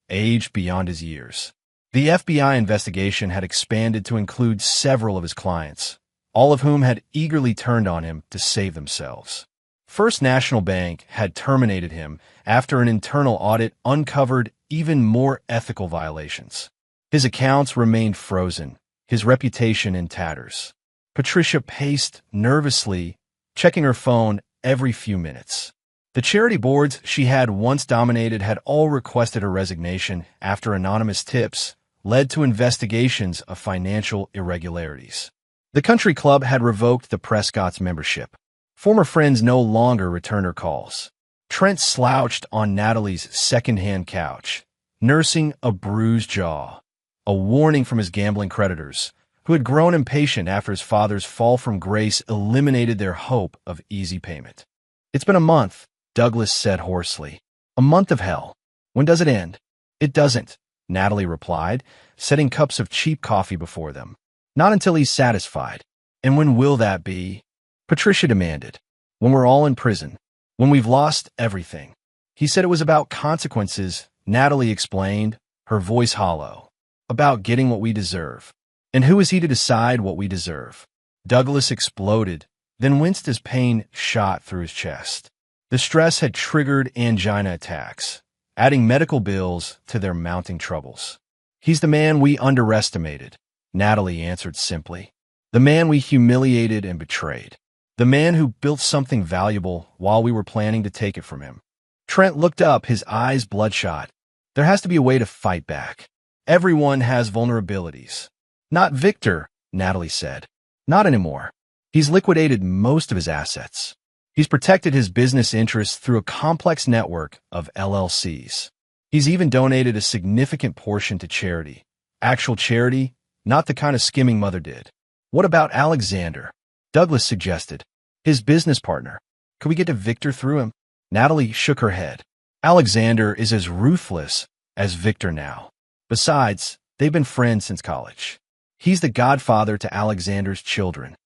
aged beyond his years. The FBI investigation had expanded to include several of his clients, all of whom had eagerly turned on him to save themselves. First National Bank had terminated him after an internal audit uncovered even more ethical violations. His accounts remained frozen, his reputation in tatters. Patricia paced nervously, checking her phone every few minutes. The charity boards she had once dominated had all requested her resignation after anonymous tips led to investigations of financial irregularities. The country club had revoked the Prescott's membership. Former friends no longer returned her calls. Trent slouched on Natalie's second-hand couch, nursing a bruised jaw, a warning from his gambling creditors, who had grown impatient after his father's fall from grace eliminated their hope of easy payment. It's been a month, Douglas said hoarsely. A month of hell. When does it end? It doesn't, Natalie replied, setting cups of cheap coffee before them. Not until he's satisfied. And when will that be? Patricia demanded. When we're all in prison. When we've lost everything. He said it was about consequences, Natalie explained, her voice hollow. About getting what we deserve. And who is he to decide what we deserve? Douglas exploded, then winced as pain shot through his chest. The stress had triggered angina attacks. adding medical bills to their mounting troubles. He's the man we underestimated, Natalie answered simply. The man we humiliated and betrayed. The man who built something valuable while we were planning to take it from him. Trent looked up, his eyes bloodshot. There has to be a way to fight back. Everyone has vulnerabilities. Not Victor, Natalie said. Not anymore. He's liquidated most of his assets. He's protected his business interests through a complex network of LLCs. He's even donated a significant portion to charity. Actual charity, not the kind of skimming Mother did. What about Alexander? Douglas suggested. His business partner. Could we get to Victor through him? Natalie shook her head. Alexander is as ruthless as Victor now. Besides, they've been friends since college. He's the godfather to Alexander's children.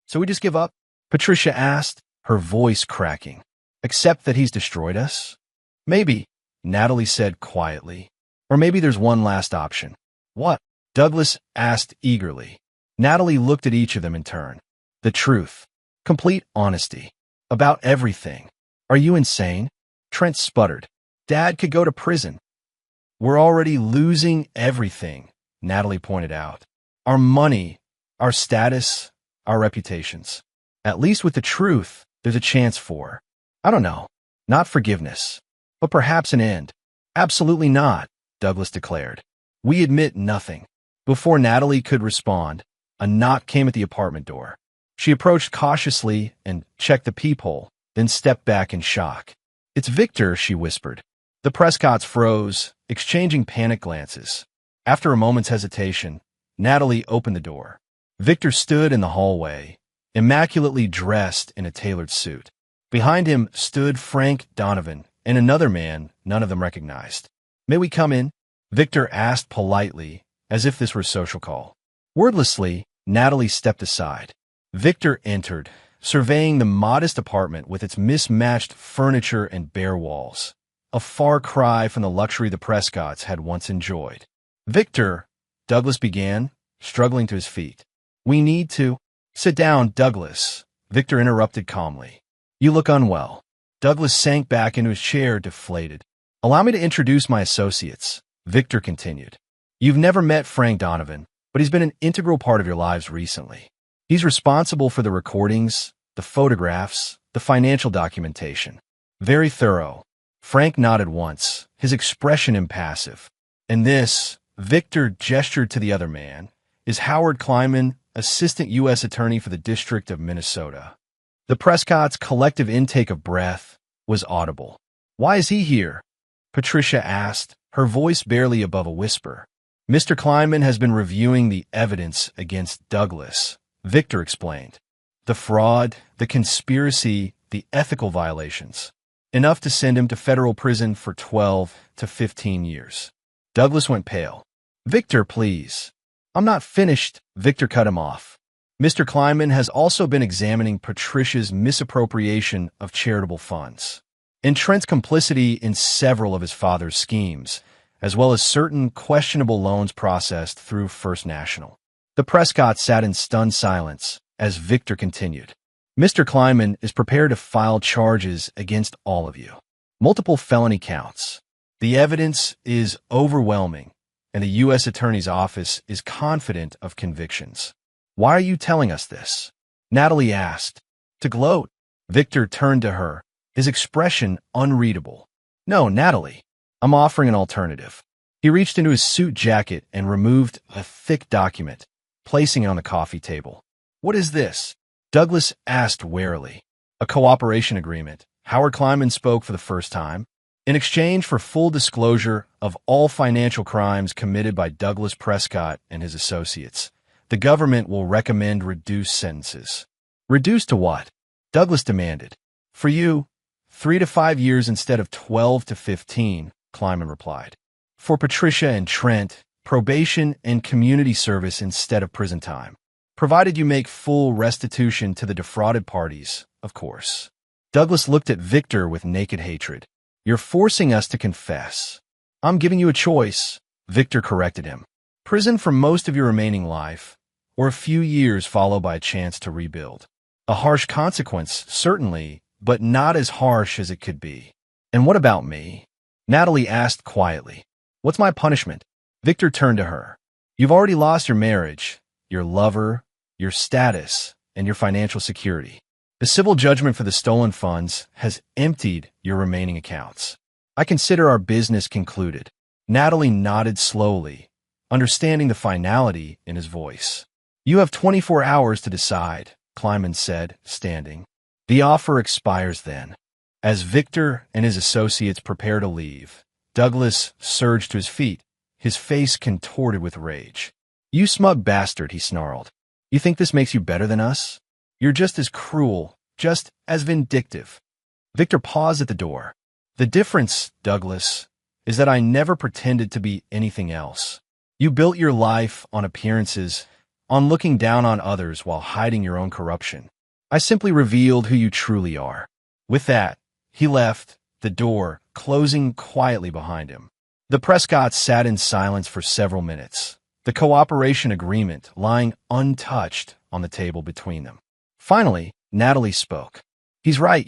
So we just give up? Patricia asked, her voice cracking. Except that he's destroyed us? Maybe, Natalie said quietly. Or maybe there's one last option. What? Douglas asked eagerly. Natalie looked at each of them in turn. The truth. Complete honesty. About everything. Are you insane? Trent sputtered. Dad could go to prison. We're already losing everything, Natalie pointed out. Our money, our status, our reputations. At least with the truth, there's a chance for, I don't know, not forgiveness, but perhaps an end. Absolutely not, Douglas declared. We admit nothing. Before Natalie could respond, a knock came at the apartment door. She approached cautiously and checked the peephole, then stepped back in shock. It's Victor, she whispered. The Prescotts froze, exchanging panic glances. After a moment's hesitation, Natalie opened the door. Victor stood in the hallway, immaculately dressed in a tailored suit. Behind him stood Frank Donovan and another man none of them recognized. May we come in? Victor asked politely, as if this were a social call. Wordlessly, Natalie stepped aside. Victor entered, surveying the modest apartment with its mismatched furniture and bare walls, a far cry from the luxury the Prescotts had once enjoyed. Victor, Douglas began, struggling to his feet. We need to... Sit down, Douglas, Victor interrupted calmly. You look unwell. Douglas sank back into his chair, deflated. Allow me to introduce my associates, Victor continued. You've never met Frank Donovan, but he's been an integral part of your lives recently. He's responsible for the recordings, the photographs, the financial documentation. Very thorough. Frank nodded once, his expression impassive. And this, Victor gestured to the other man, is Howard Kleinman, Assistant U.S. Attorney for the District of Minnesota. The Prescotts' collective intake of breath was audible. Why is he here? Patricia asked, her voice barely above a whisper. Mr. Kleinman has been reviewing the evidence against Douglas, Victor explained. The fraud, the conspiracy, the ethical violations. Enough to send him to federal prison for 12 to 15 years. Douglas went pale. Victor, please. I'm not finished, Victor cut him off. Mr. Kleinman has also been examining Patricia's misappropriation of charitable funds, and Trent's complicity in several of his father's schemes, as well as certain questionable loans processed through First National. The Prescotts sat in stunned silence as Victor continued. Mr. Kleinman is prepared to file charges against all of you. Multiple felony counts. The evidence is overwhelming, and the U.S. Attorney's Office is confident of convictions. Why are you telling us this? Natalie asked. To gloat. Victor turned to her, his expression unreadable. No, Natalie. I'm offering an alternative. He reached into his suit jacket and removed a thick document, placing it on the coffee table. What is this? Douglas asked warily. A cooperation agreement. Howard Kleinman spoke for the first time. In exchange for full disclosure of all financial crimes committed by Douglas Prescott and his associates, the government will recommend reduced sentences. Reduced to what? Douglas demanded. For you, 3 to 5 years instead of 12 to 15, Kleinman replied. For Patricia and Trent, probation and community service instead of prison time. Provided you make full restitution to the defrauded parties, of course. Douglas looked at Victor with naked hatred. You're forcing us to confess. I'm giving you a choice, Victor corrected him. Prison for most of your remaining life, or a few years followed by a chance to rebuild. A harsh consequence, certainly, but not as harsh as it could be. And what about me? Natalie asked quietly. What's my punishment? Victor turned to her. You've already lost your marriage, your lover, your status, and your financial security. The civil judgment for the stolen funds has emptied your remaining accounts. I consider our business concluded. Natalie nodded slowly, understanding the finality in his voice. You have 24 hours to decide, Kleiman said, standing. The offer expires then. As Victor and his associates prepare to leave, Douglas surged to his feet, his face contorted with rage. You smug bastard, he snarled. You think this makes you better than us? You're just as cruel, just as vindictive. Victor paused at the door. The difference, Douglas, is that I never pretended to be anything else. You built your life on appearances, on looking down on others while hiding your own corruption. I simply revealed who you truly are. With that, he left, the door closing quietly behind him. The Prescotts sat in silence for several minutes, the cooperation agreement lying untouched on the table between them. Finally, Natalie spoke. He's right,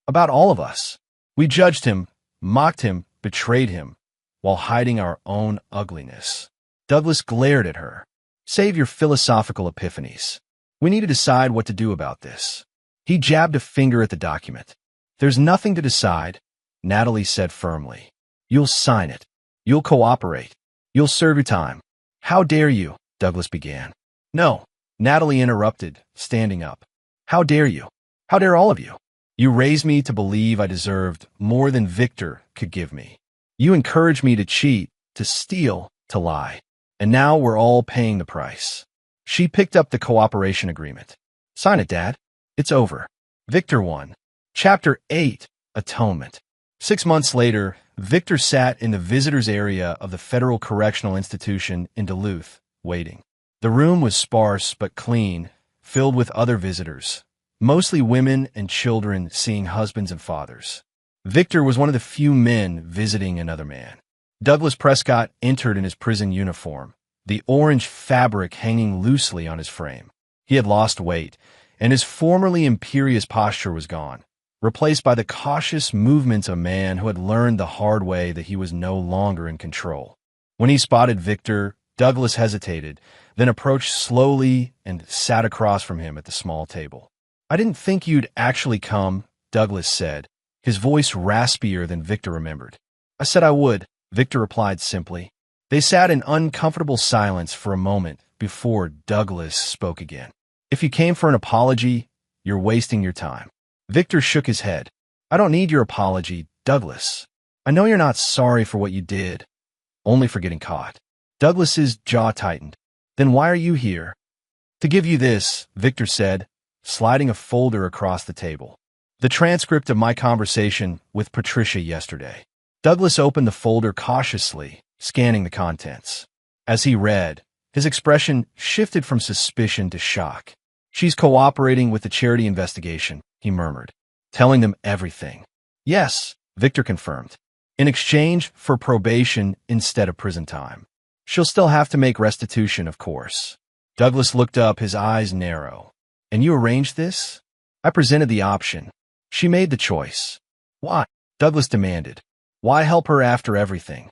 about all of us. We judged him, mocked him, betrayed him, while hiding our own ugliness. Douglas glared at her. Save your philosophical epiphanies. We need to decide what to do about this. He jabbed a finger at the document. There's nothing to decide, Natalie said firmly. You'll sign it. You'll cooperate. You'll serve your time. How dare you, Douglas began. No, Natalie interrupted, standing up. How dare you? How dare all of you? You raised me to believe I deserved more than Victor could give me. You encouraged me to cheat, to steal, to lie. And now we're all paying the price. She picked up the cooperation agreement. Sign it, Dad. It's over. Victor won. Chapter 8, Atonement. 6 months later, Victor sat in the visitors area of the Federal Correctional Institution in Duluth, waiting. The room was sparse but clean, filled with other visitors, mostly women and children seeing husbands and fathers. Victor was one of the few men visiting another man. Douglas Prescott entered in his prison uniform, the orange fabric hanging loosely on his frame. He had lost weight, and his formerly imperious posture was gone, replaced by the cautious movements of a man who had learned the hard way that he was no longer in control. When he spotted Victor, Douglas hesitated, then approached slowly and sat across from him at the small table. I didn't think you'd actually come, Douglas said, his voice raspier than Victor remembered. I said I would, Victor replied simply. They sat in uncomfortable silence for a moment before Douglas spoke again. If you came for an apology, you're wasting your time. Victor shook his head. I don't need your apology, Douglas. I know you're not sorry for what you did, only for getting caught. Douglas's jaw tightened. Then why are you here? To give you this, Victor said, sliding a folder across the table. The transcript of my conversation with Patricia yesterday. Douglas opened the folder cautiously, scanning the contents. As he read, his expression shifted from suspicion to shock. She's cooperating with the charity investigation, he murmured, telling them everything. Yes, Victor confirmed. In exchange for probation instead of prison time. She'll still have to make restitution, of course. Douglas looked up, his eyes narrow. And you arranged this? I presented the option. She made the choice. Why? Douglas demanded. Why help her after everything?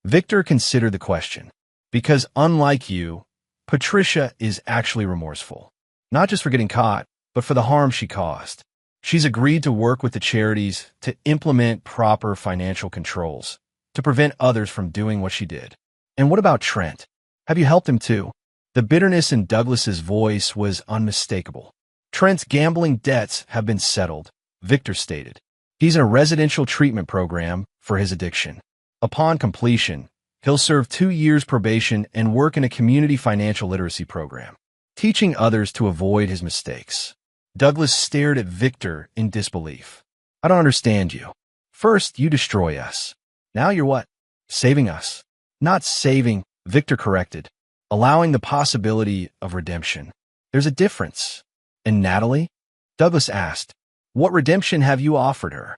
Victor considered the question. Because unlike you, Patricia is actually remorseful. Not just for getting caught, but for the harm she caused. She's agreed to work with the charities to implement proper financial controls, to prevent others from doing what she did. And what about Trent? Have you helped him too? The bitterness in Douglas's voice was unmistakable. Trent's gambling debts have been settled, Victor stated. He's in a residential treatment program for his addiction. Upon completion, he'll serve 2 years probation and work in a community financial literacy program, teaching others to avoid his mistakes. Douglas stared at Victor in disbelief. I don't understand you. First, you destroy us. Now you're what? Saving us. Not saving, Victor corrected, allowing the possibility of redemption. There's a difference. And Natalie? Douglas asked, what redemption have you offered her?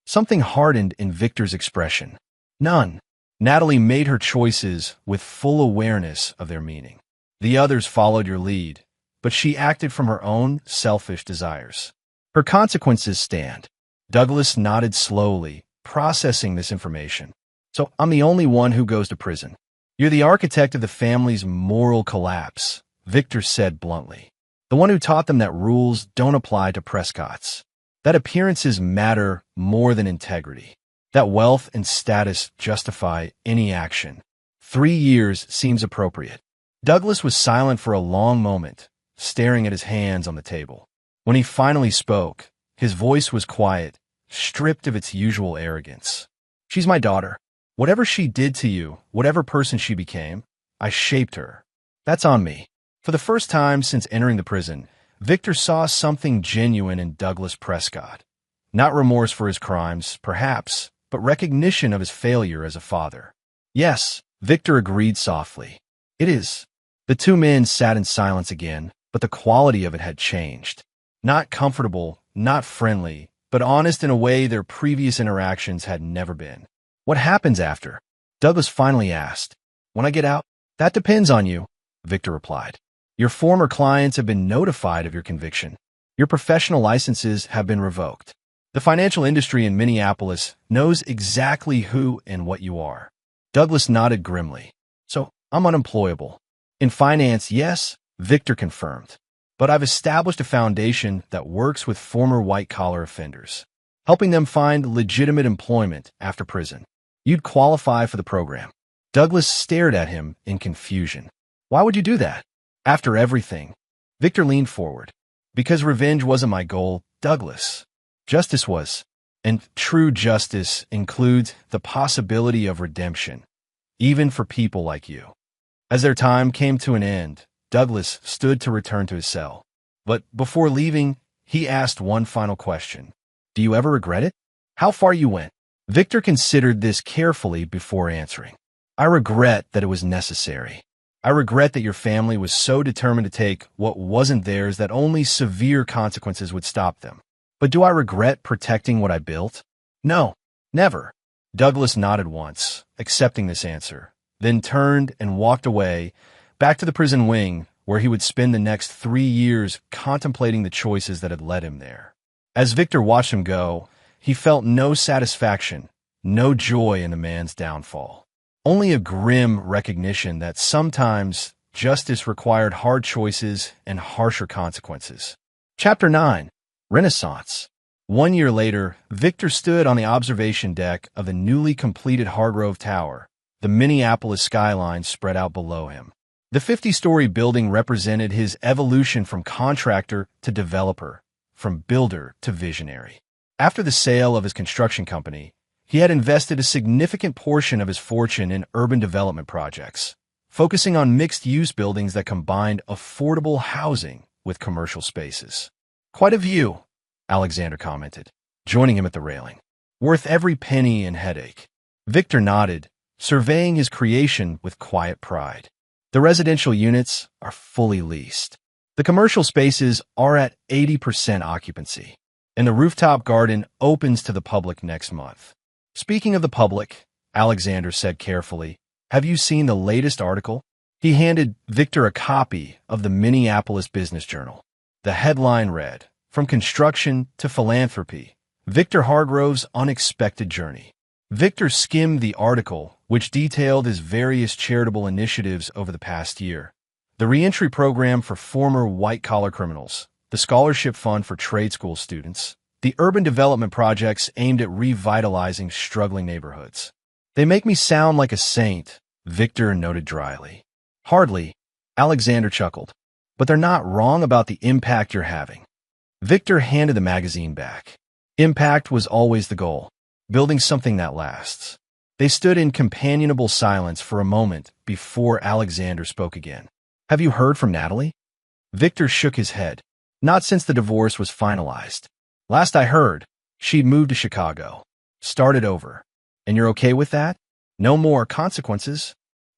Something hardened in Victor's expression. None. Natalie made her choices with full awareness of their meaning. The others followed your lead, but she acted from her own selfish desires. Her consequences stand. Douglas nodded slowly, processing this information. So I'm the only one who goes to prison. You're the architect of the family's moral collapse, Victor said bluntly. The one who taught them that rules don't apply to Prescott's. That appearances matter more than integrity. That wealth and status justify any action. 3 years seems appropriate. Douglas was silent for a long moment, staring at his hands on the table. When he finally spoke, his voice was quiet, stripped of its usual arrogance. She's my daughter. Whatever she did to you, whatever person she became, I shaped her. That's on me. For the first time since entering the prison, Victor saw something genuine in Douglas Prescott. Not remorse for his crimes, perhaps, but recognition of his failure as a father. Yes, Victor agreed softly. It is. The two men sat in silence again, but the quality of it had changed. Not comfortable, not friendly, but honest in a way their previous interactions had never been. What happens after? Douglas finally asked. When I get out? That depends on you, Victor replied. Your former clients have been notified of your conviction. Your professional licenses have been revoked. The financial industry in Minneapolis knows exactly who and what you are. Douglas nodded grimly. So, I'm unemployable. In finance, yes, Victor confirmed. But I've established a foundation that works with former white-collar offenders, helping them find legitimate employment after prison. You'd qualify for the program. Douglas stared at him in confusion. Why would you do that? After everything. Victor leaned forward. Because revenge wasn't my goal, Douglas. Justice was. And true justice includes the possibility of redemption, even for people like you. As their time came to an end, Douglas stood to return to his cell. But before leaving, he asked one final question. Do you ever regret it? How far you went? Victor considered this carefully before answering. I regret that it was necessary. I regret that your family was so determined to take what wasn't theirs that only severe consequences would stop them. But do I regret protecting what I built? No, never. Douglas nodded once, accepting this answer, then turned and walked away, back to the prison wing, where he would spend the next 3 years contemplating the choices that had led him there. As Victor watched him go, he felt no satisfaction, no joy in the man's downfall. Only a grim recognition that sometimes justice required hard choices and harsher consequences. Chapter 9. Renaissance. 1 year later, Victor stood on the observation deck of the newly completed Hargrove Tower. The Minneapolis skyline spread out below him. The 50-story building represented his evolution from contractor to developer, from builder to visionary. After the sale of his construction company, he had invested a significant portion of his fortune in urban development projects, focusing on mixed-use buildings that combined affordable housing with commercial spaces. Quite a view, Alexander commented, joining him at the railing. Worth every penny and headache. Victor nodded, surveying his creation with quiet pride. The residential units are fully leased. The commercial spaces are at 80% occupancy, and the rooftop garden opens to the public next month. Speaking of the public, Alexander said carefully, have you seen the latest article? He handed Victor a copy of the Minneapolis Business Journal. The headline read, From Construction to Philanthropy, Victor Hargrove's Unexpected Journey. Victor skimmed the article, which detailed his various charitable initiatives over the past year. The reentry program for former white-collar criminals, the scholarship fund for trade school students, the urban development projects aimed at revitalizing struggling neighborhoods. They make me sound like a saint, Victor noted dryly. Hardly, Alexander chuckled. But they're not wrong about the impact you're having. Victor handed the magazine back. Impact was always the goal, building something that lasts. They stood in companionable silence for a moment before Alexander spoke again. Have you heard from Natalie? Victor shook his head. Not since the divorce was finalized. Last I heard, she'd moved to Chicago. Started over. And you're okay with that? No more consequences?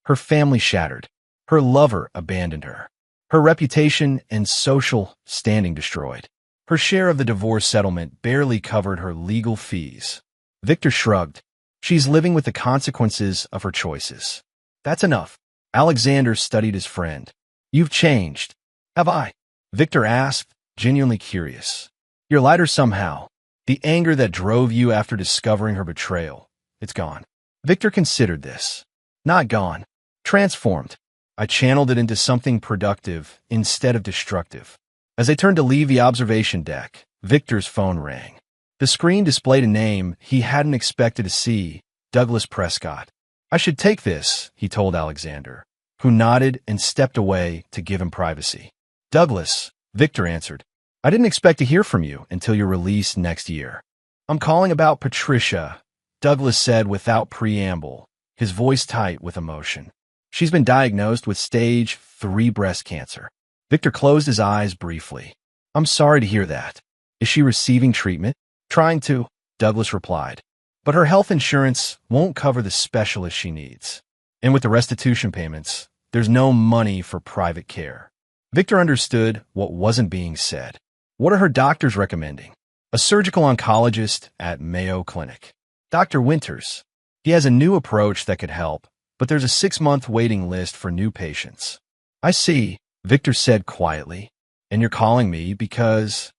Her family shattered. Her lover abandoned her. Her reputation and social standing destroyed. Her share of the divorce settlement barely covered her legal fees. Victor shrugged. She's living with the consequences of her choices. That's enough. Alexander studied his friend. You've changed. Have I? Victor asked, genuinely curious. You're lighter somehow. The anger that drove you after discovering her betrayal, it's gone. Victor considered this. Not gone. Transformed. I channeled it into something productive instead of destructive. As they turned to leave the observation deck, Victor's phone rang. The screen displayed a name he hadn't expected to see, Douglas Prescott. I should take this, he told Alexander, who nodded and stepped away to give him privacy. Douglas, Victor answered. I didn't expect to hear from you until your release next year. I'm calling about Patricia, Douglas said without preamble, his voice tight with emotion. She's been diagnosed with stage 3 breast cancer. Victor closed his eyes briefly. I'm sorry to hear that. Is she receiving treatment? Trying to, Douglas replied. But her health insurance won't cover the specialist she needs. And with the restitution payments, there's no money for private care. Victor understood what wasn't being said. What are her doctors recommending? A surgical oncologist at Mayo Clinic. Dr. Winters. He has a new approach that could help, but there's a 6-month waiting list for new patients. I see, Victor said quietly. And you're calling me because...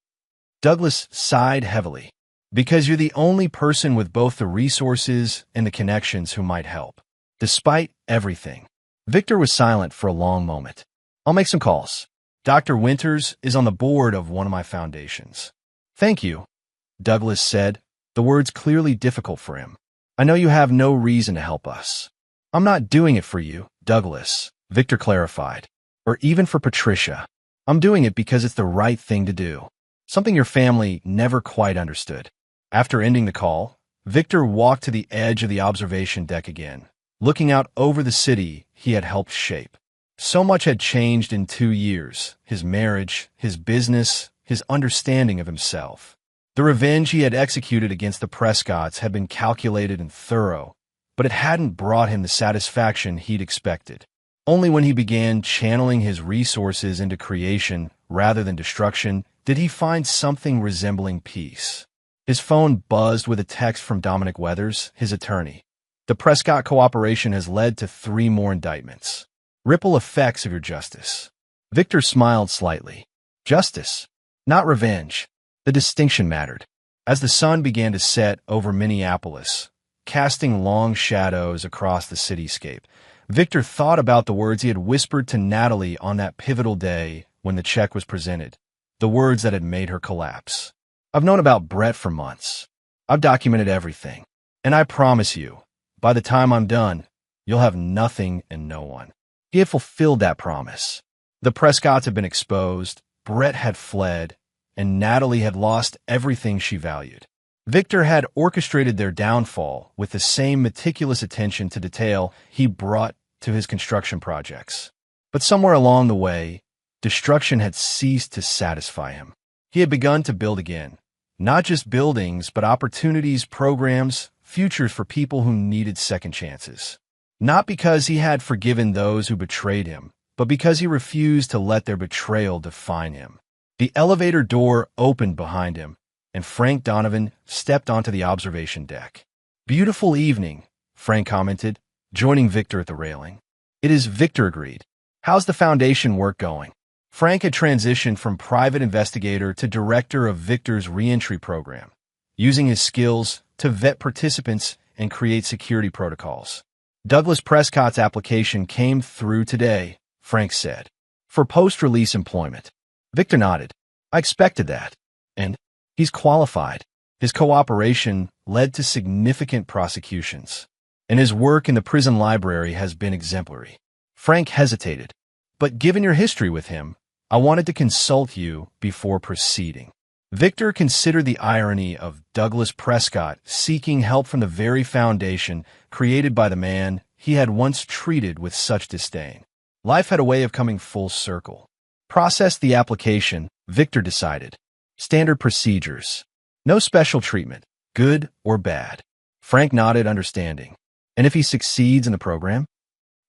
Douglas sighed heavily. Because you're the only person with both the resources and the connections who might help. Despite everything. Victor was silent for a long moment. I'll make some calls. Dr. Winters is on the board of one of my foundations. Thank you, Douglas said, the words clearly difficult for him. I know you have no reason to help us. I'm not doing it for you, Douglas, Victor clarified, or even for Patricia. I'm doing it because it's the right thing to do. Something your family never quite understood. After ending the call, Victor walked to the edge of the observation deck again, looking out over the city he had helped shape. So much had changed in 2 years, his marriage, his business, his understanding of himself. The revenge he had executed against the Prescotts had been calculated and thorough, but it hadn't brought him the satisfaction he'd expected. Only when he began channeling his resources into creation rather than destruction did he find something resembling peace. His phone buzzed with a text from Dominic Weathers, his attorney. The Prescott cooperation has led to 3 more indictments. Ripple effects of your justice. Victor smiled slightly. Justice, not revenge. The distinction mattered. As the sun began to set over Minneapolis, casting long shadows across the cityscape, Victor thought about the words he had whispered to Natalie on that pivotal day when the check was presented, the words that had made her collapse. I've known about Brett for months. I've documented everything. And I promise you, by the time I'm done, you'll have nothing and no one. He had fulfilled that promise. The Prescotts had been exposed, Brett had fled, and Natalie had lost everything she valued. Victor had orchestrated their downfall with the same meticulous attention to detail he brought to his construction projects. But somewhere along the way, destruction had ceased to satisfy him. He had begun to build again. Not just buildings, but opportunities, programs, futures for people who needed second chances. Not because he had forgiven those who betrayed him, but because he refused to let their betrayal define him. The elevator door opened behind him, and Frank Donovan stepped onto the observation deck. Beautiful evening, Frank commented, joining Victor at the railing. It is, Victor agreed. How's the foundation work going? Frank had transitioned from private investigator to director of Victor's reentry program, using his skills to vet participants and create security protocols. Douglas Prescott's application came through today, Frank said, for post-release employment. Victor nodded. I expected that. And he's qualified. His cooperation led to significant prosecutions, and his work in the prison library has been exemplary. Frank hesitated. But given your history with him, I wanted to consult you before proceeding. Victor considered the irony of Douglas Prescott seeking help from the very foundation created by the man he had once treated with such disdain. Life had a way of coming full circle. Process the application, Victor decided. Standard procedures. No special treatment, good or bad. Frank nodded, understanding. And if he succeeds in the program?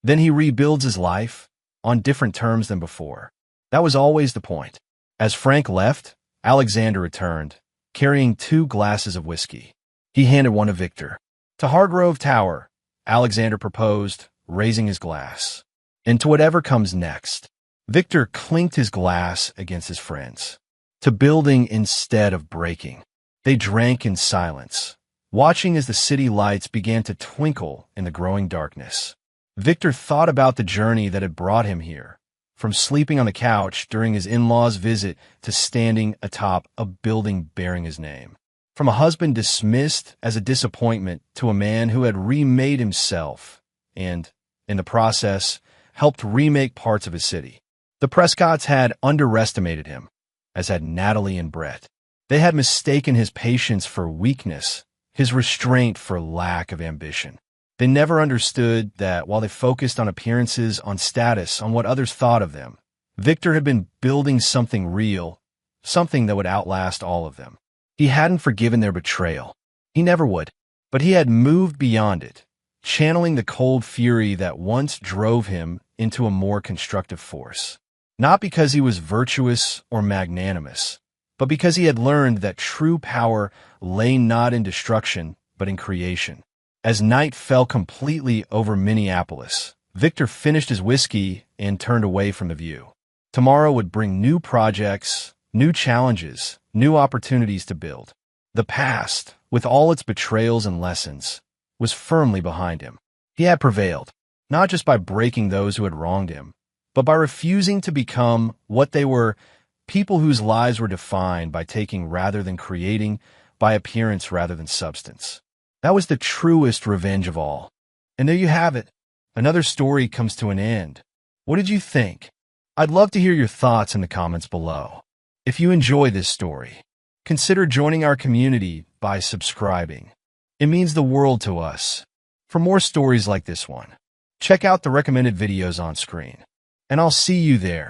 Then he rebuilds his life on different terms than before. That was always the point. As Frank left, Alexander returned, carrying 2 glasses of whiskey. He handed one to Victor. To Hargrove Tower, Alexander proposed, raising his glass. And to whatever comes next. Victor clinked his glass against his friend's. To building instead of breaking. They drank in silence, watching as the city lights began to twinkle in the growing darkness. Victor thought about the journey that had brought him here, from sleeping on the couch during his in-laws' visit to standing atop a building bearing his name. From a husband dismissed as a disappointment to a man who had remade himself and, in the process, helped remake parts of his city. The Prescotts had underestimated him, as had Natalie and Brett. They had mistaken his patience for weakness, his restraint for lack of ambition. They never understood that while they focused on appearances, on status, on what others thought of them, Victor had been building something real, something that would outlast all of them. He hadn't forgiven their betrayal. He never would. But he had moved beyond it, channeling the cold fury that once drove him into a more constructive force. Not because he was virtuous or magnanimous, but because he had learned that true power lay not in destruction, but in creation. As night fell completely over Minneapolis, Victor finished his whiskey and turned away from the view. Tomorrow would bring new projects, new challenges, new opportunities to build. The past, with all its betrayals and lessons, was firmly behind him. He had prevailed, not just by breaking those who had wronged him, but by refusing to become what they were, people whose lives were defined by taking rather than creating, by appearance rather than substance. That was the truest revenge of all. And there you have it. Another story comes to an end. What did you think? I'd love to hear your thoughts in the comments below. If you enjoy this story, consider joining our community by subscribing. It means the world to us. For more stories like this one, check out the recommended videos on screen. And I'll see you there.